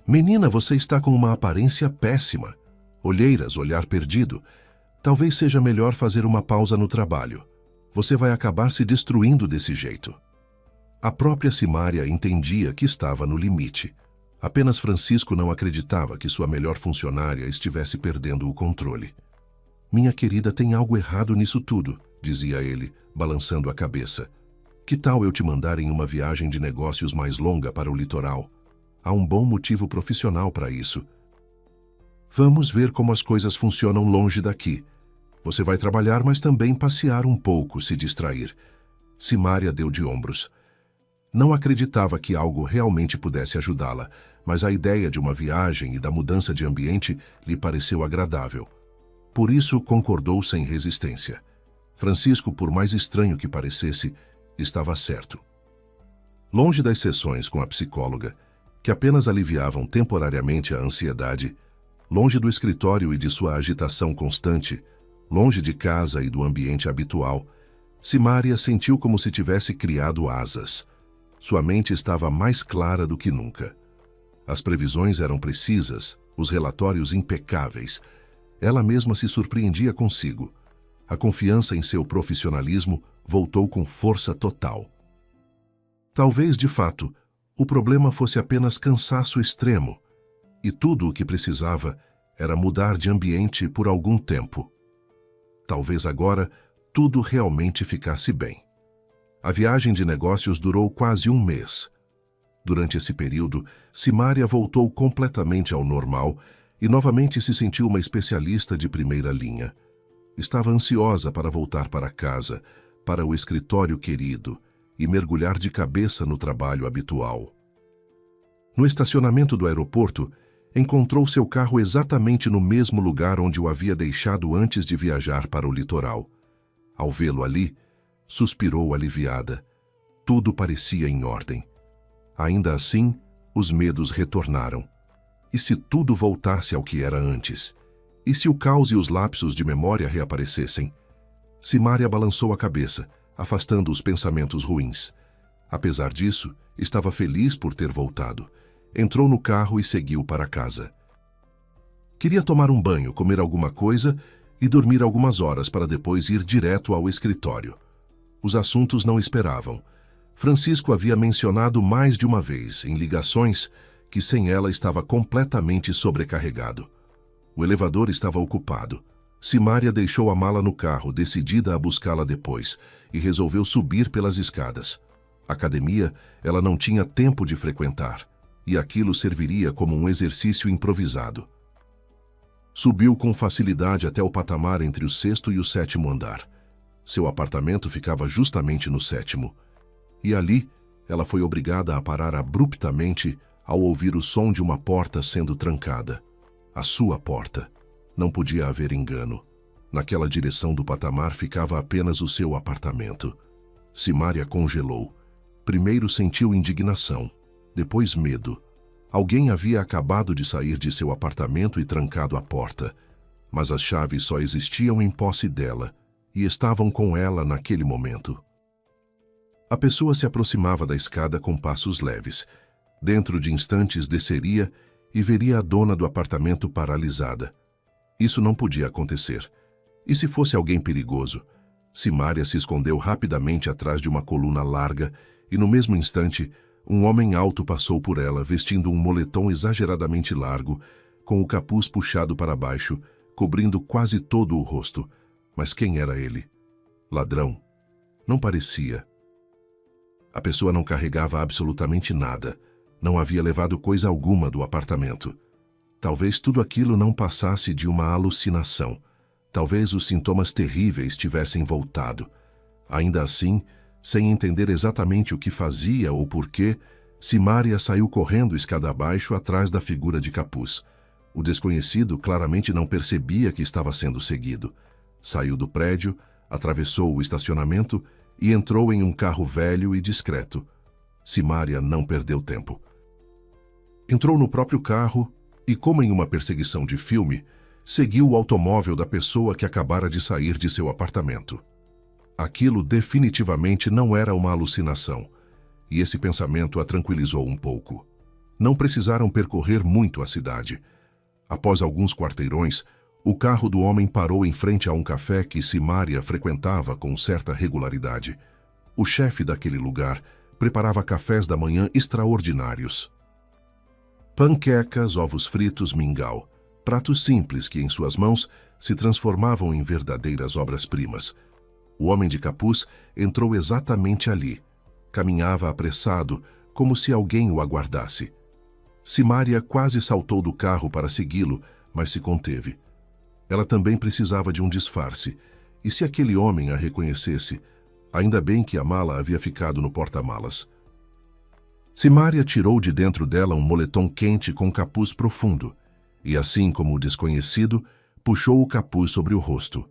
Menina, você está com uma aparência péssima. Olheiras, olhar perdido. Talvez seja melhor fazer uma pausa no trabalho. Você vai acabar se destruindo desse jeito. A própria Simária entendia que estava no limite. Apenas Francisco não acreditava que sua melhor funcionária estivesse perdendo o controle. Minha querida, tem algo errado nisso tudo, dizia ele, balançando a cabeça. Que tal eu te mandar em uma viagem de negócios mais longa para o litoral? Há um bom motivo profissional para isso. Vamos ver como as coisas funcionam longe daqui. Você vai trabalhar, mas também passear um pouco, se distrair. Simária deu de ombros. Não acreditava que algo realmente pudesse ajudá-la, mas a ideia de uma viagem e da mudança de ambiente lhe pareceu agradável. Por isso, concordou sem resistência. Francisco, por mais estranho que parecesse, estava certo. Longe das sessões com a psicóloga, que apenas aliviavam temporariamente a ansiedade, longe do escritório e de sua agitação constante, longe de casa e do ambiente habitual, Simária sentiu como se tivesse criado asas. Sua mente estava mais clara do que nunca. As previsões eram precisas, os relatórios impecáveis. Ela mesma se surpreendia consigo. A confiança em seu profissionalismo voltou com força total. Talvez, de fato, o problema fosse apenas cansaço extremo, e tudo o que precisava era mudar de ambiente por algum tempo. Talvez agora tudo realmente ficasse bem. A viagem de negócios durou quase 1 mês. Durante esse período, Simária voltou completamente ao normal e novamente se sentiu uma especialista de primeira linha. Estava ansiosa para voltar para casa, para o escritório querido, e mergulhar de cabeça no trabalho habitual. No estacionamento do aeroporto, encontrou seu carro exatamente no mesmo lugar onde o havia deixado antes de viajar para o litoral. Ao vê-lo ali, suspirou aliviada. Tudo parecia em ordem. Ainda assim, os medos retornaram. E se tudo voltasse ao que era antes? E se o caos e os lapsos de memória reaparecessem? Simária balançou a cabeça, afastando os pensamentos ruins. Apesar disso, estava feliz por ter voltado. Entrou no carro e seguiu para casa. Queria tomar um banho, comer alguma coisa e dormir algumas horas para depois ir direto ao escritório. Os assuntos não esperavam. Francisco havia mencionado mais de uma vez, em ligações, que sem ela estava completamente sobrecarregado. O elevador estava ocupado. Simária deixou a mala no carro, decidida a buscá-la depois, e resolveu subir pelas escadas. Academia, ela não tinha tempo de frequentar, e aquilo serviria como um exercício improvisado. Subiu com facilidade até o patamar entre o 6º e o 7º andar. Seu apartamento ficava justamente no 7º. E ali, ela foi obrigada a parar abruptamente ao ouvir o som de uma porta sendo trancada. A sua porta. Não podia haver engano. Naquela direção do patamar ficava apenas o seu apartamento. Simária congelou. Primeiro sentiu indignação, depois medo. Alguém havia acabado de sair de seu apartamento e trancado a porta, mas as chaves só existiam em posse dela e estavam com ela naquele momento. A pessoa se aproximava da escada com passos leves. Dentro de instantes desceria e veria a dona do apartamento paralisada. Isso não podia acontecer. E se fosse alguém perigoso? Simária se escondeu rapidamente atrás de uma coluna larga e, no mesmo instante, um homem alto passou por ela, vestindo um moletom exageradamente largo, com o capuz puxado para baixo, cobrindo quase todo o rosto. Mas quem era ele? Ladrão? Não parecia. A pessoa não carregava absolutamente nada. Não havia levado coisa alguma do apartamento. Talvez tudo aquilo não passasse de uma alucinação. Talvez os sintomas terríveis tivessem voltado. Ainda assim, sem entender exatamente o que fazia ou porquê, Simária saiu correndo escada abaixo atrás da figura de capuz. O desconhecido claramente não percebia que estava sendo seguido. Saiu do prédio, atravessou o estacionamento e entrou em um carro velho e discreto. Simária não perdeu tempo. Entrou no próprio carro e, como em uma perseguição de filme, seguiu o automóvel da pessoa que acabara de sair de seu apartamento. Aquilo definitivamente não era uma alucinação, e esse pensamento a tranquilizou um pouco. Não precisaram percorrer muito a cidade. Após alguns quarteirões, o carro do homem parou em frente a um café que Simária frequentava com certa regularidade. O chefe daquele lugar preparava cafés da manhã extraordinários. Panquecas, ovos fritos, mingau. Pratos simples que, em suas mãos, se transformavam em verdadeiras obras-primas. O homem de capuz entrou exatamente ali. Caminhava apressado, como se alguém o aguardasse. Simária quase saltou do carro para segui-lo, mas se conteve. Ela também precisava de um disfarce, e se aquele homem a reconhecesse, ainda bem que a mala havia ficado no porta-malas. Simária tirou de dentro dela um moletom quente com capuz profundo, e assim como o desconhecido, puxou o capuz sobre o rosto.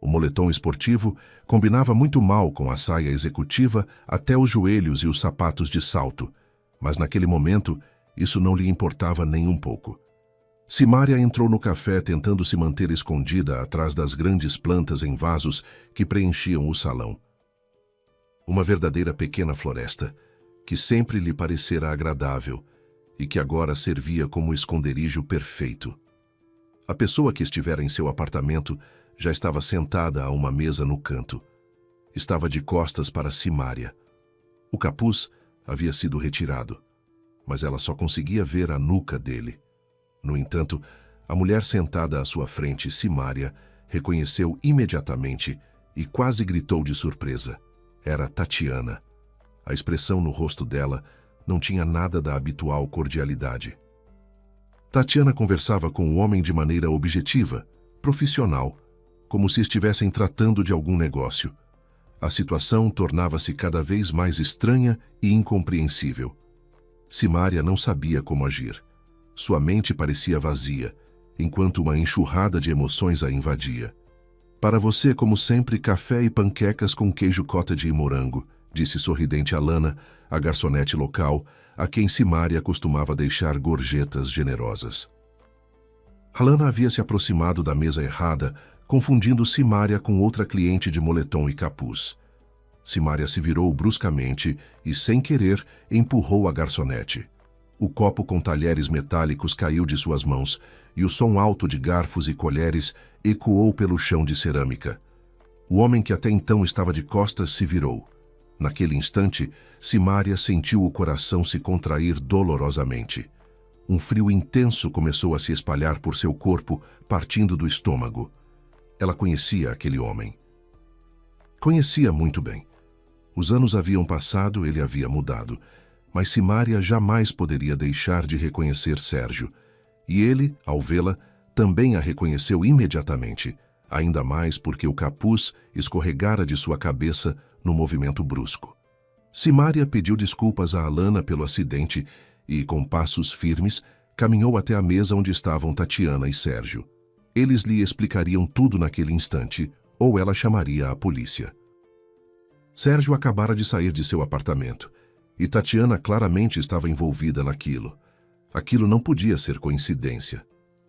O moletom esportivo combinava muito mal com a saia executiva até os joelhos e os sapatos de salto, mas naquele momento isso não lhe importava nem um pouco. Simária entrou no café tentando se manter escondida atrás das grandes plantas em vasos que preenchiam o salão. Uma verdadeira pequena floresta, que sempre lhe parecera agradável e que agora servia como esconderijo perfeito. A pessoa que estivera em seu apartamento já estava sentada a uma mesa no canto. Estava de costas para Simária. O capuz havia sido retirado, mas ela só conseguia ver a nuca dele. No entanto, a mulher sentada à sua frente, Simária, reconheceu imediatamente e quase gritou de surpresa. Era Tatiana. A expressão no rosto dela não tinha nada da habitual cordialidade. Tatiana conversava com o homem de maneira objetiva, profissional, como se estivessem tratando de algum negócio. A situação tornava-se cada vez mais estranha e incompreensível. Simária não sabia como agir. Sua mente parecia vazia, enquanto uma enxurrada de emoções a invadia. Para você, como sempre, café e panquecas com queijo cottage e morango, disse sorridente a Lana, a garçonete local, a quem Simária costumava deixar gorjetas generosas. Alana havia se aproximado da mesa errada, confundindo Simária com outra cliente de moletom e capuz. Simária se virou bruscamente e, sem querer, empurrou a garçonete. O copo com talheres metálicos caiu de suas mãos e o som alto de garfos e colheres ecoou pelo chão de cerâmica. O homem que até então estava de costas se virou. Naquele instante, Simária sentiu o coração se contrair dolorosamente. Um frio intenso começou a se espalhar por seu corpo, partindo do estômago. Ela conhecia aquele homem. Conhecia muito bem. Os anos haviam passado, ele havia mudado, mas Simária jamais poderia deixar de reconhecer Sérgio. E ele, ao vê-la, também a reconheceu imediatamente, ainda mais porque o capuz escorregara de sua cabeça no movimento brusco. Simária pediu desculpas a Alana pelo acidente e, com passos firmes, caminhou até a mesa onde estavam Tatiana e Sérgio. Eles lhe explicariam tudo naquele instante, ou ela chamaria a polícia. Sérgio acabara de sair de seu apartamento, e Tatiana claramente estava envolvida naquilo. Aquilo não podia ser coincidência.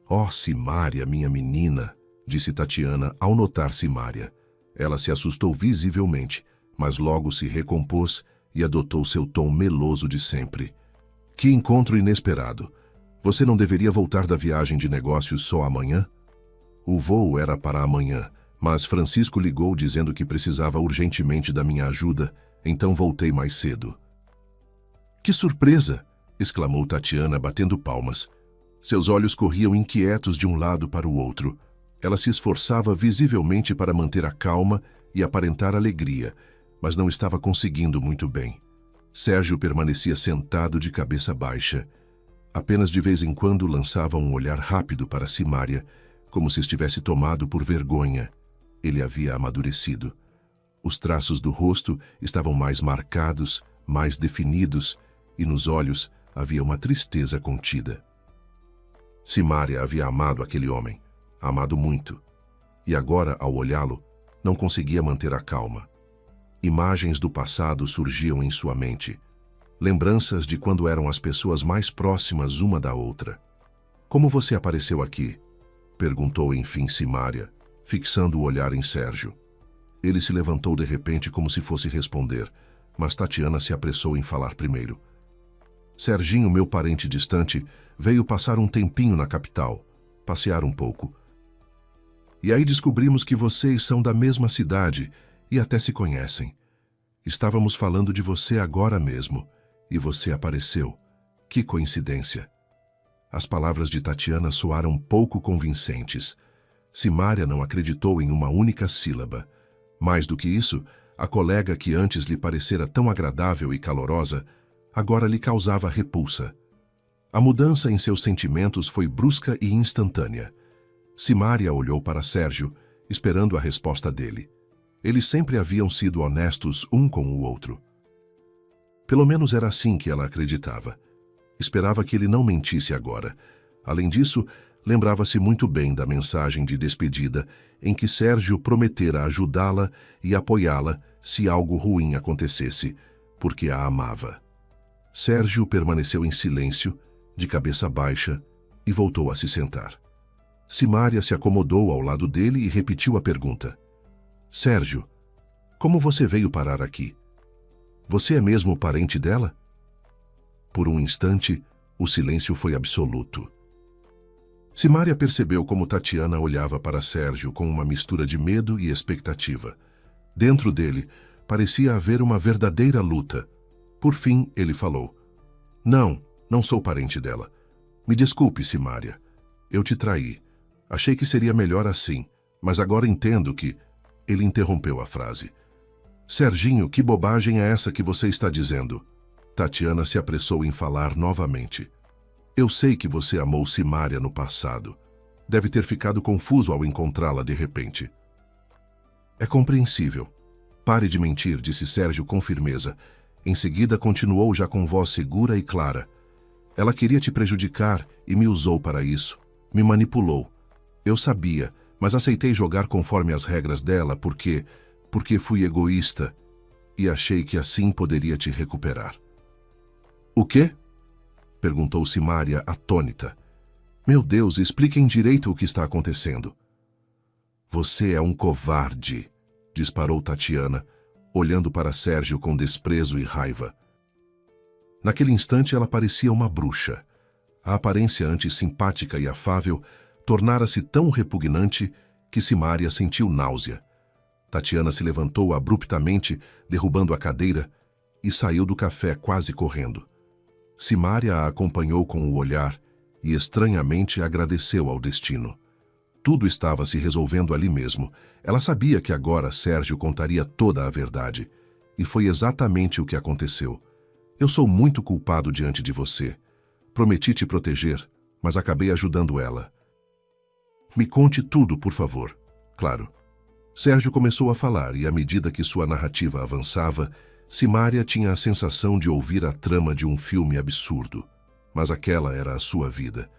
"Oh, Simária, minha menina", disse Tatiana ao notar Simária. Ela se assustou visivelmente, mas logo se recompôs e adotou seu tom meloso de sempre. "Que encontro inesperado! Você não deveria voltar da viagem de negócios só amanhã?" O voo era para amanhã, mas Francisco ligou dizendo que precisava urgentemente da minha ajuda, então voltei mais cedo. "Que surpresa!" exclamou Tatiana, batendo palmas. Seus olhos corriam inquietos de um lado para o outro. Ela se esforçava visivelmente para manter a calma e aparentar alegria, mas não estava conseguindo muito bem. Sérgio permanecia sentado de cabeça baixa. Apenas de vez em quando lançava um olhar rápido para Simária, como se estivesse tomado por vergonha. Ele havia amadurecido. Os traços do rosto estavam mais marcados, mais definidos, e nos olhos havia uma tristeza contida. Simária havia amado aquele homem, amado muito, e agora, ao olhá-lo, não conseguia manter a calma. Imagens do passado surgiam em sua mente, lembranças de quando eram as pessoas mais próximas uma da outra. "Como você apareceu aqui?" perguntou enfim Simária, fixando o olhar em Sérgio. Ele se levantou de repente como se fosse responder, mas Tatiana se apressou em falar primeiro. "Serginho, meu parente distante, veio passar um tempinho na capital, passear um pouco. E aí descobrimos que vocês são da mesma cidade e até se conhecem. Estávamos falando de você agora mesmo, e você apareceu. Que coincidência!" As palavras de Tatiana soaram pouco convincentes. Simária não acreditou em uma única sílaba. Mais do que isso, a colega que antes lhe parecera tão agradável e calorosa, agora lhe causava repulsa. A mudança em seus sentimentos foi brusca e instantânea. Simária olhou para Sérgio, esperando a resposta dele. Eles sempre haviam sido honestos um com o outro. Pelo menos era assim que ela acreditava. Esperava que ele não mentisse agora. Além disso, lembrava-se muito bem da mensagem de despedida em que Sérgio prometera ajudá-la e apoiá-la se algo ruim acontecesse, porque a amava. Sérgio permaneceu em silêncio, de cabeça baixa, e voltou a se sentar. Simária se acomodou ao lado dele e repetiu a pergunta. "Sérgio, como você veio parar aqui? Você é mesmo parente dela?" Por um instante, o silêncio foi absoluto. Simária percebeu como Tatiana olhava para Sérgio com uma mistura de medo e expectativa. Dentro dele, parecia haver uma verdadeira luta. Por fim, ele falou. Não sou parente dela. Me desculpe, Simária. Eu te traí. Achei que seria melhor assim, mas agora entendo que..." Ele interrompeu a frase. "Serginho, que bobagem é essa que você está dizendo?" Tatiana se apressou em falar novamente. "Eu sei que você amou Simária no passado. Deve ter ficado confuso ao encontrá-la de repente." "É compreensível. Pare de mentir", disse Sérgio com firmeza. Em seguida, continuou já com voz segura e clara. "Ela queria te prejudicar e me usou para isso. Me manipulou. Eu sabia, mas aceitei jogar conforme as regras dela porque fui egoísta e achei que assim poderia te recuperar." "O quê?" Perguntou Simária, atônita. Meu Deus, expliquem direito o que está acontecendo. Você é um covarde, disparou Tatiana, olhando para Sérgio com desprezo e raiva. Naquele instante ela parecia uma bruxa. A aparência antisimpática e afável tornara-se tão repugnante que Simária sentiu náusea. Tatiana se levantou abruptamente, derrubando a cadeira, e saiu do café quase correndo. Simária a acompanhou com o olhar e estranhamente agradeceu ao destino. Tudo estava se resolvendo ali mesmo. Ela sabia que agora Sérgio contaria toda a verdade. E foi exatamente o que aconteceu. Eu sou muito culpado diante de você. Prometi te proteger, mas acabei ajudando ela. Me conte tudo, por favor. Claro. Sérgio começou a falar e, à medida que sua narrativa avançava, Simária tinha a sensação de ouvir a trama de um filme absurdo. Mas aquela era a sua vida.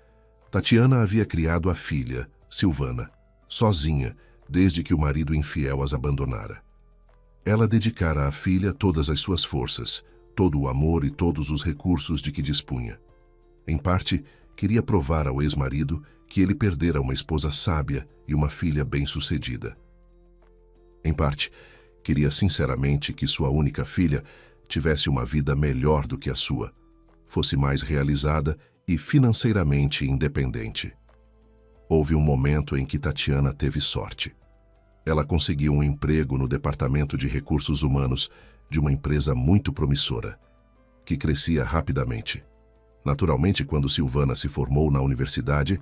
Tatiana havia criado a filha, Silvana, sozinha, desde que o marido infiel as abandonara. Ela dedicara à filha todas as suas forças, todo o amor e todos os recursos de que dispunha. Em parte, queria provar ao ex-marido que ele perdera uma esposa sábia e uma filha bem-sucedida. Em parte, queria sinceramente que sua única filha tivesse uma vida melhor do que a sua, fosse mais realizada e financeiramente independente. Houve um momento em que Tatiana teve sorte. Ela conseguiu um emprego no Departamento de Recursos Humanos de uma empresa muito promissora, que crescia rapidamente. Naturalmente, quando Silvana se formou na universidade,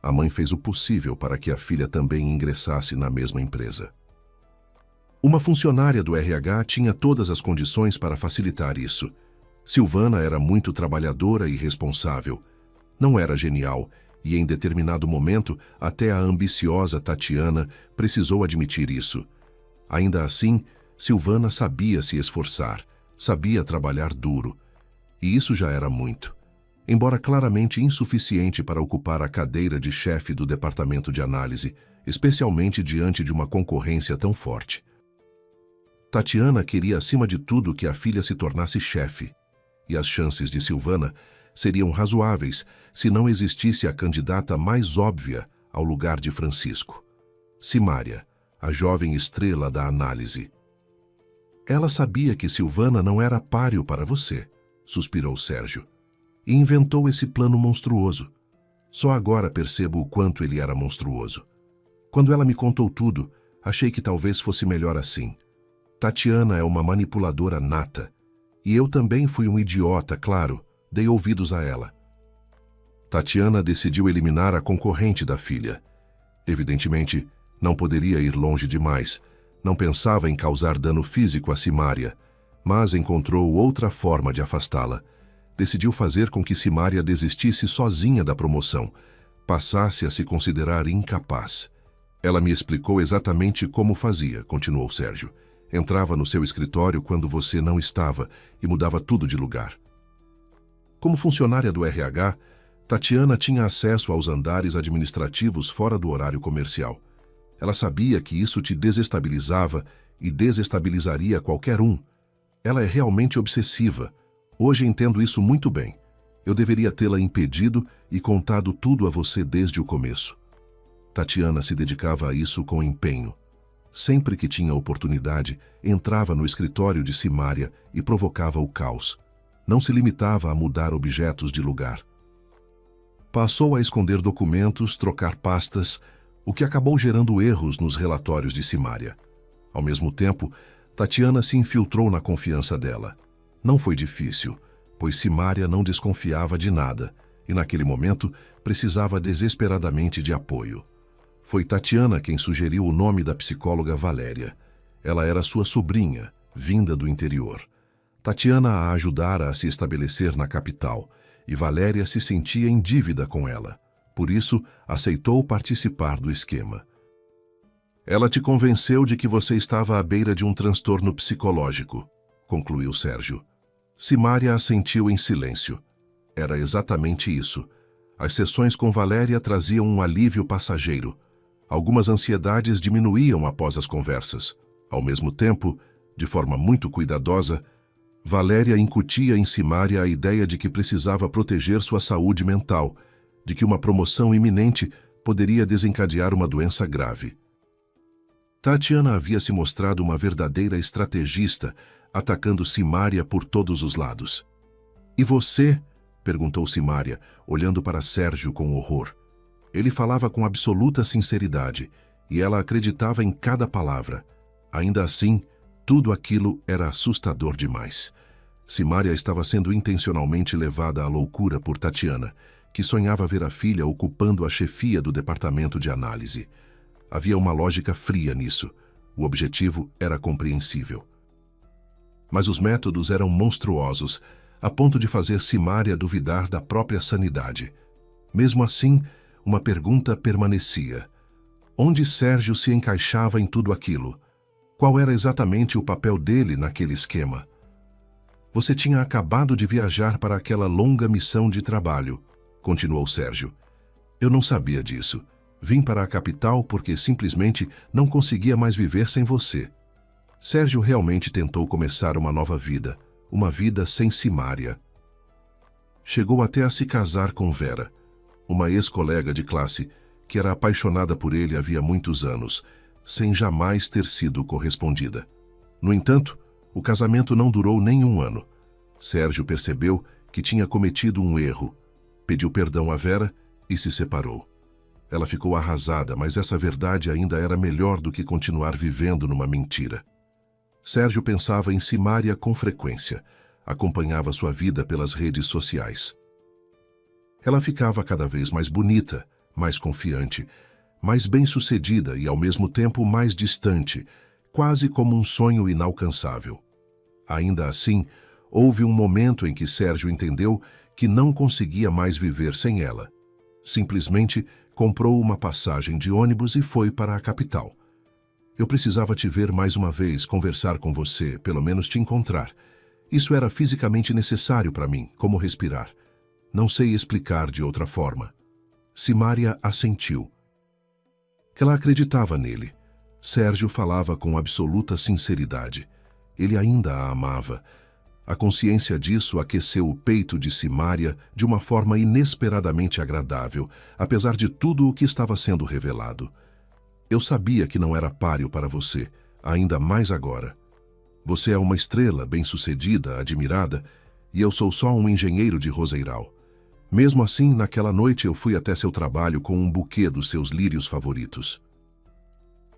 a mãe fez o possível para que a filha também ingressasse na mesma empresa. Uma funcionária do RH tinha todas as condições para facilitar isso. Silvana era muito trabalhadora e responsável. Não era genial, e em determinado momento até a ambiciosa Tatiana precisou admitir isso. Ainda assim, Silvana sabia se esforçar, sabia trabalhar duro. E isso já era muito. Embora claramente insuficiente para ocupar a cadeira de chefe do departamento de análise, especialmente diante de uma concorrência tão forte. Tatiana queria acima de tudo que a filha se tornasse chefe, e as chances de Silvana seriam razoáveis se não existisse a candidata mais óbvia ao lugar de Francisco. Simária, a jovem estrela da análise. Ela sabia que Silvana não era páreo para você, suspirou Sérgio, e inventou esse plano monstruoso. Só agora percebo o quanto ele era monstruoso. Quando ela me contou tudo, achei que talvez fosse melhor assim. Tatiana é uma manipuladora nata, e eu também fui um idiota, claro, dei ouvidos a ela. Tatiana decidiu eliminar a concorrente da filha. Evidentemente, não poderia ir longe demais. Não pensava em causar dano físico a Simária, mas encontrou outra forma de afastá-la. Decidiu fazer com que Simária desistisse sozinha da promoção, passasse a se considerar incapaz. Ela me explicou exatamente como fazia, continuou Sérgio. Entrava no seu escritório quando você não estava e mudava tudo de lugar. Como funcionária do RH, Tatiana tinha acesso aos andares administrativos fora do horário comercial. Ela sabia que isso te desestabilizava e desestabilizaria qualquer um. Ela é realmente obsessiva. Hoje entendo isso muito bem. Eu deveria tê-la impedido e contado tudo a você desde o começo. Tatiana se dedicava a isso com empenho. Sempre que tinha oportunidade, entrava no escritório de Simária e provocava o caos. Não se limitava a mudar objetos de lugar. Passou a esconder documentos, trocar pastas, o que acabou gerando erros nos relatórios de Simária. Ao mesmo tempo, Tatiana se infiltrou na confiança dela. Não foi difícil, pois Simária não desconfiava de nada e, naquele momento, precisava desesperadamente de apoio. Foi Tatiana quem sugeriu o nome da psicóloga Valéria. Ela era sua sobrinha, vinda do interior. Tatiana a ajudara a se estabelecer na capital, e Valéria se sentia em dívida com ela. Por isso, aceitou participar do esquema. Ela te convenceu de que você estava à beira de um transtorno psicológico, concluiu Sérgio. Simária assentiu em silêncio. Era exatamente isso. As sessões com Valéria traziam um alívio passageiro. Algumas ansiedades diminuíam após as conversas. Ao mesmo tempo, de forma muito cuidadosa, Valéria incutia em Simária a ideia de que precisava proteger sua saúde mental, de que uma promoção iminente poderia desencadear uma doença grave. Tatiana havia se mostrado uma verdadeira estrategista, atacando Simária por todos os lados. "E você?" perguntou Simária, olhando para Sérgio com horror. Ele falava com absoluta sinceridade, e ela acreditava em cada palavra. Ainda assim, tudo aquilo era assustador demais. Simária estava sendo intencionalmente levada à loucura por Tatiana, que sonhava ver a filha ocupando a chefia do departamento de análise. Havia uma lógica fria nisso. O objetivo era compreensível. Mas os métodos eram monstruosos, a ponto de fazer Simária duvidar da própria sanidade. Mesmo assim, uma pergunta permanecia. Onde Sérgio se encaixava em tudo aquilo? Qual era exatamente o papel dele naquele esquema? "Você tinha acabado de viajar para aquela longa missão de trabalho", continuou Sérgio. "Eu não sabia disso. Vim para a capital porque simplesmente não conseguia mais viver sem você." Sérgio realmente tentou começar uma nova vida, uma vida sem Simária. Chegou até a se casar com Vera, uma ex-colega de classe que era apaixonada por ele havia muitos anos, sem jamais ter sido correspondida. No entanto, o casamento não durou nem um ano. Sérgio percebeu que tinha cometido um erro, pediu perdão a Vera e se separou. Ela ficou arrasada, mas essa verdade ainda era melhor do que continuar vivendo numa mentira. Sérgio pensava em Simária com frequência, acompanhava sua vida pelas redes sociais. Ela ficava cada vez mais bonita, mais confiante, mais bem-sucedida e, ao mesmo tempo, mais distante, quase como um sonho inalcançável. Ainda assim, houve um momento em que Sérgio entendeu que não conseguia mais viver sem ela. Simplesmente comprou uma passagem de ônibus e foi para a capital. "Eu precisava te ver mais uma vez, conversar com você, pelo menos te encontrar. Isso era fisicamente necessário para mim, como respirar. Não sei explicar de outra forma." Simária assentiu. Ela acreditava nele. Sérgio falava com absoluta sinceridade. Ele ainda a amava. A consciência disso aqueceu o peito de Simária de uma forma inesperadamente agradável, apesar de tudo o que estava sendo revelado. "Eu sabia que não era páreo para você, ainda mais agora. Você é uma estrela bem-sucedida, admirada, e eu sou só um engenheiro de Roseiral. Mesmo assim, naquela noite eu fui até seu trabalho com um buquê dos seus lírios favoritos.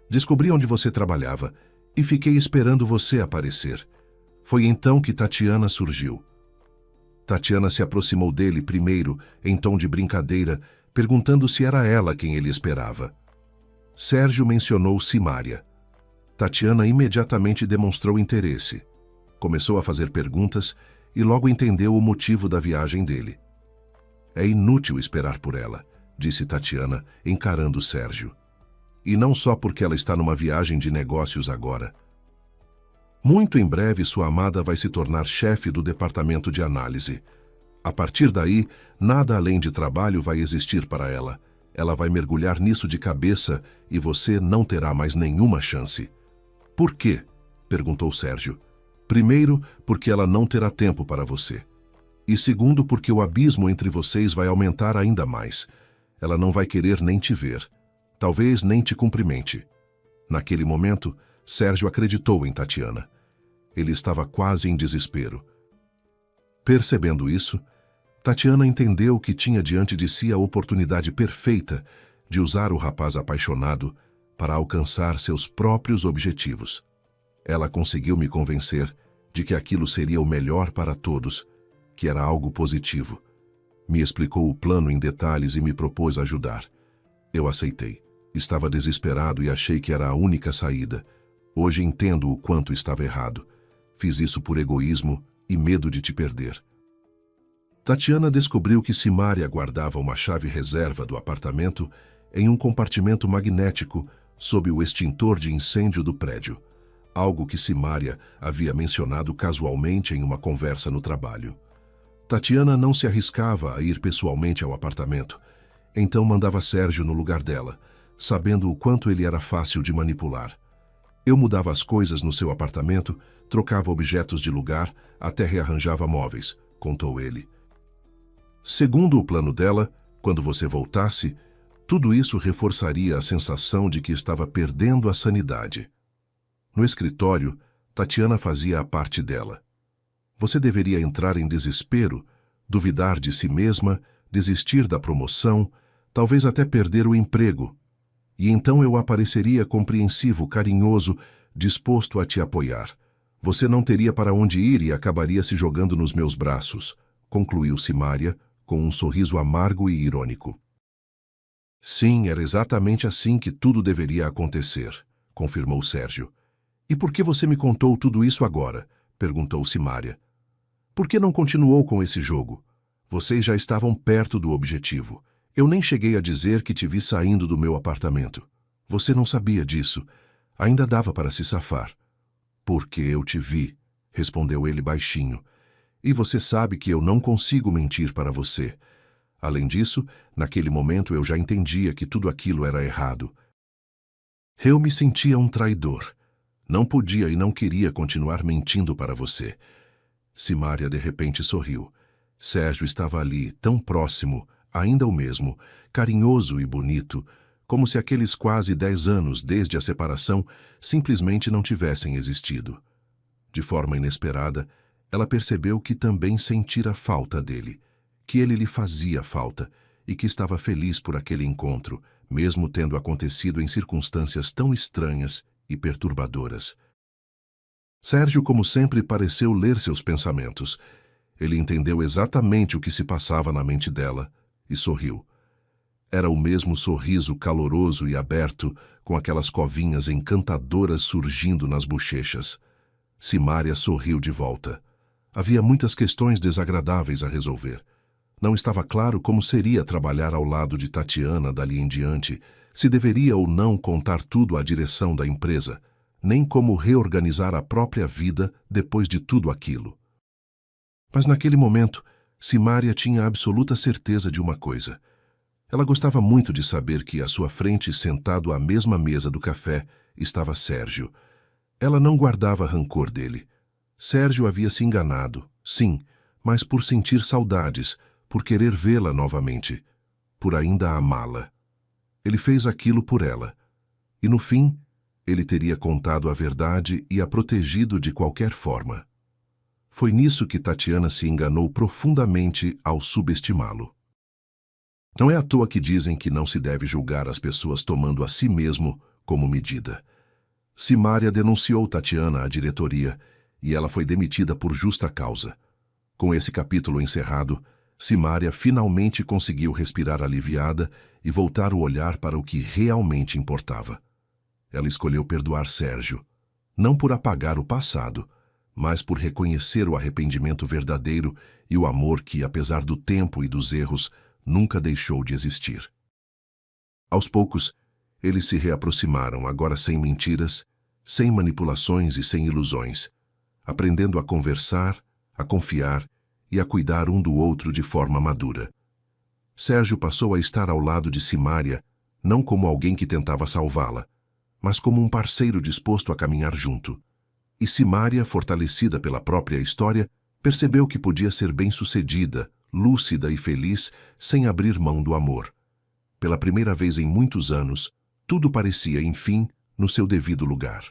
Descobri onde você trabalhava e fiquei esperando você aparecer. Foi então que Tatiana surgiu." Tatiana se aproximou dele primeiro, em tom de brincadeira, perguntando se era ela quem ele esperava. Sérgio mencionou Simária. Tatiana imediatamente demonstrou interesse. Começou a fazer perguntas e logo entendeu o motivo da viagem dele. "É inútil esperar por ela", disse Tatiana, encarando Sérgio. "E não só porque ela está numa viagem de negócios agora. Muito em breve sua amada vai se tornar chefe do departamento de análise. A partir daí, nada além de trabalho vai existir para ela. Ela vai mergulhar nisso de cabeça e você não terá mais nenhuma chance." "Por quê?" perguntou Sérgio. "Primeiro, porque ela não terá tempo para você. E segundo, porque o abismo entre vocês vai aumentar ainda mais. Ela não vai querer nem te ver. Talvez nem te cumprimente." Naquele momento, Sérgio acreditou em Tatiana. Ele estava quase em desespero. Percebendo isso, Tatiana entendeu que tinha diante de si a oportunidade perfeita de usar o rapaz apaixonado para alcançar seus próprios objetivos. Ela conseguiu me convencer de que aquilo seria o melhor para todos, que era algo positivo. Me explicou o plano em detalhes e me propôs ajudar. Eu aceitei. Estava desesperado e achei que era a única saída. Hoje entendo o quanto estava errado. Fiz isso por egoísmo e medo de te perder." Tatiana descobriu que Simária guardava uma chave reserva do apartamento em um compartimento magnético sob o extintor de incêndio do prédio, algo que Simária havia mencionado casualmente em uma conversa no trabalho. Tatiana não se arriscava a ir pessoalmente ao apartamento, então mandava Sérgio no lugar dela, sabendo o quanto ele era fácil de manipular. Eu mudava as coisas no seu apartamento, trocava objetos de lugar, até rearranjava móveis, contou ele. Segundo o plano dela, quando você voltasse, tudo isso reforçaria a sensação de que estava perdendo a sanidade. No escritório, Tatiana fazia a parte dela. Você deveria entrar em desespero, duvidar de si mesma, desistir da promoção, talvez até perder o emprego. E então eu apareceria compreensivo, carinhoso, disposto a te apoiar. Você não teria para onde ir e acabaria se jogando nos meus braços, concluiu Simária, com um sorriso amargo e irônico. Sim, era exatamente assim que tudo deveria acontecer, confirmou Sérgio. E por que você me contou tudo isso agora? Perguntou Simária. Por que não continuou com esse jogo? Vocês já estavam perto do objetivo. Eu nem cheguei a dizer que te vi saindo do meu apartamento. Você não sabia disso. Ainda dava para se safar. Porque eu te vi, respondeu ele baixinho. E você sabe que eu não consigo mentir para você. Além disso, naquele momento eu já entendia que tudo aquilo era errado. Eu me sentia um traidor. Não podia e não queria continuar mentindo para você. Simária de repente sorriu. Sérgio estava ali, tão próximo, ainda o mesmo, carinhoso e bonito, como se aqueles quase 10 anos desde a separação simplesmente não tivessem existido. De forma inesperada, ela percebeu que também sentira falta dele, que ele lhe fazia falta e que estava feliz por aquele encontro, mesmo tendo acontecido em circunstâncias tão estranhas e perturbadoras. Sérgio, como sempre, pareceu ler seus pensamentos. Ele entendeu exatamente o que se passava na mente dela e sorriu. Era o mesmo sorriso caloroso e aberto, com aquelas covinhas encantadoras surgindo nas bochechas. Simária sorriu de volta. Havia muitas questões desagradáveis a resolver. Não estava claro como seria trabalhar ao lado de Tatiana dali em diante, se deveria ou não contar tudo à direção da empresa, nem como reorganizar a própria vida depois de tudo aquilo. Mas naquele momento, Simária tinha absoluta certeza de uma coisa. Ela gostava muito de saber que à sua frente, sentado à mesma mesa do café, estava Sérgio. Ela não guardava rancor dele. Sérgio havia se enganado, sim, mas por sentir saudades, por querer vê-la novamente, por ainda amá-la. Ele fez aquilo por ela. E no fim, ele teria contado a verdade e a protegido de qualquer forma. Foi nisso que Tatiana se enganou profundamente ao subestimá-lo. Não é à toa que dizem que não se deve julgar as pessoas tomando a si mesmo como medida. Simária denunciou Tatiana à diretoria e ela foi demitida por justa causa. Com esse capítulo encerrado, Simária finalmente conseguiu respirar aliviada e voltar o olhar para o que realmente importava. Ela escolheu perdoar Sérgio, não por apagar o passado, mas por reconhecer o arrependimento verdadeiro e o amor que, apesar do tempo e dos erros, nunca deixou de existir. Aos poucos, eles se reaproximaram, agora sem mentiras, sem manipulações e sem ilusões, aprendendo a conversar, a confiar e a cuidar um do outro de forma madura. Sérgio passou a estar ao lado de Simária, não como alguém que tentava salvá-la, mas como um parceiro disposto a caminhar junto. E Simária, fortalecida pela própria história, percebeu que podia ser bem-sucedida, lúcida e feliz, sem abrir mão do amor. Pela primeira vez em muitos anos, tudo parecia, enfim, no seu devido lugar.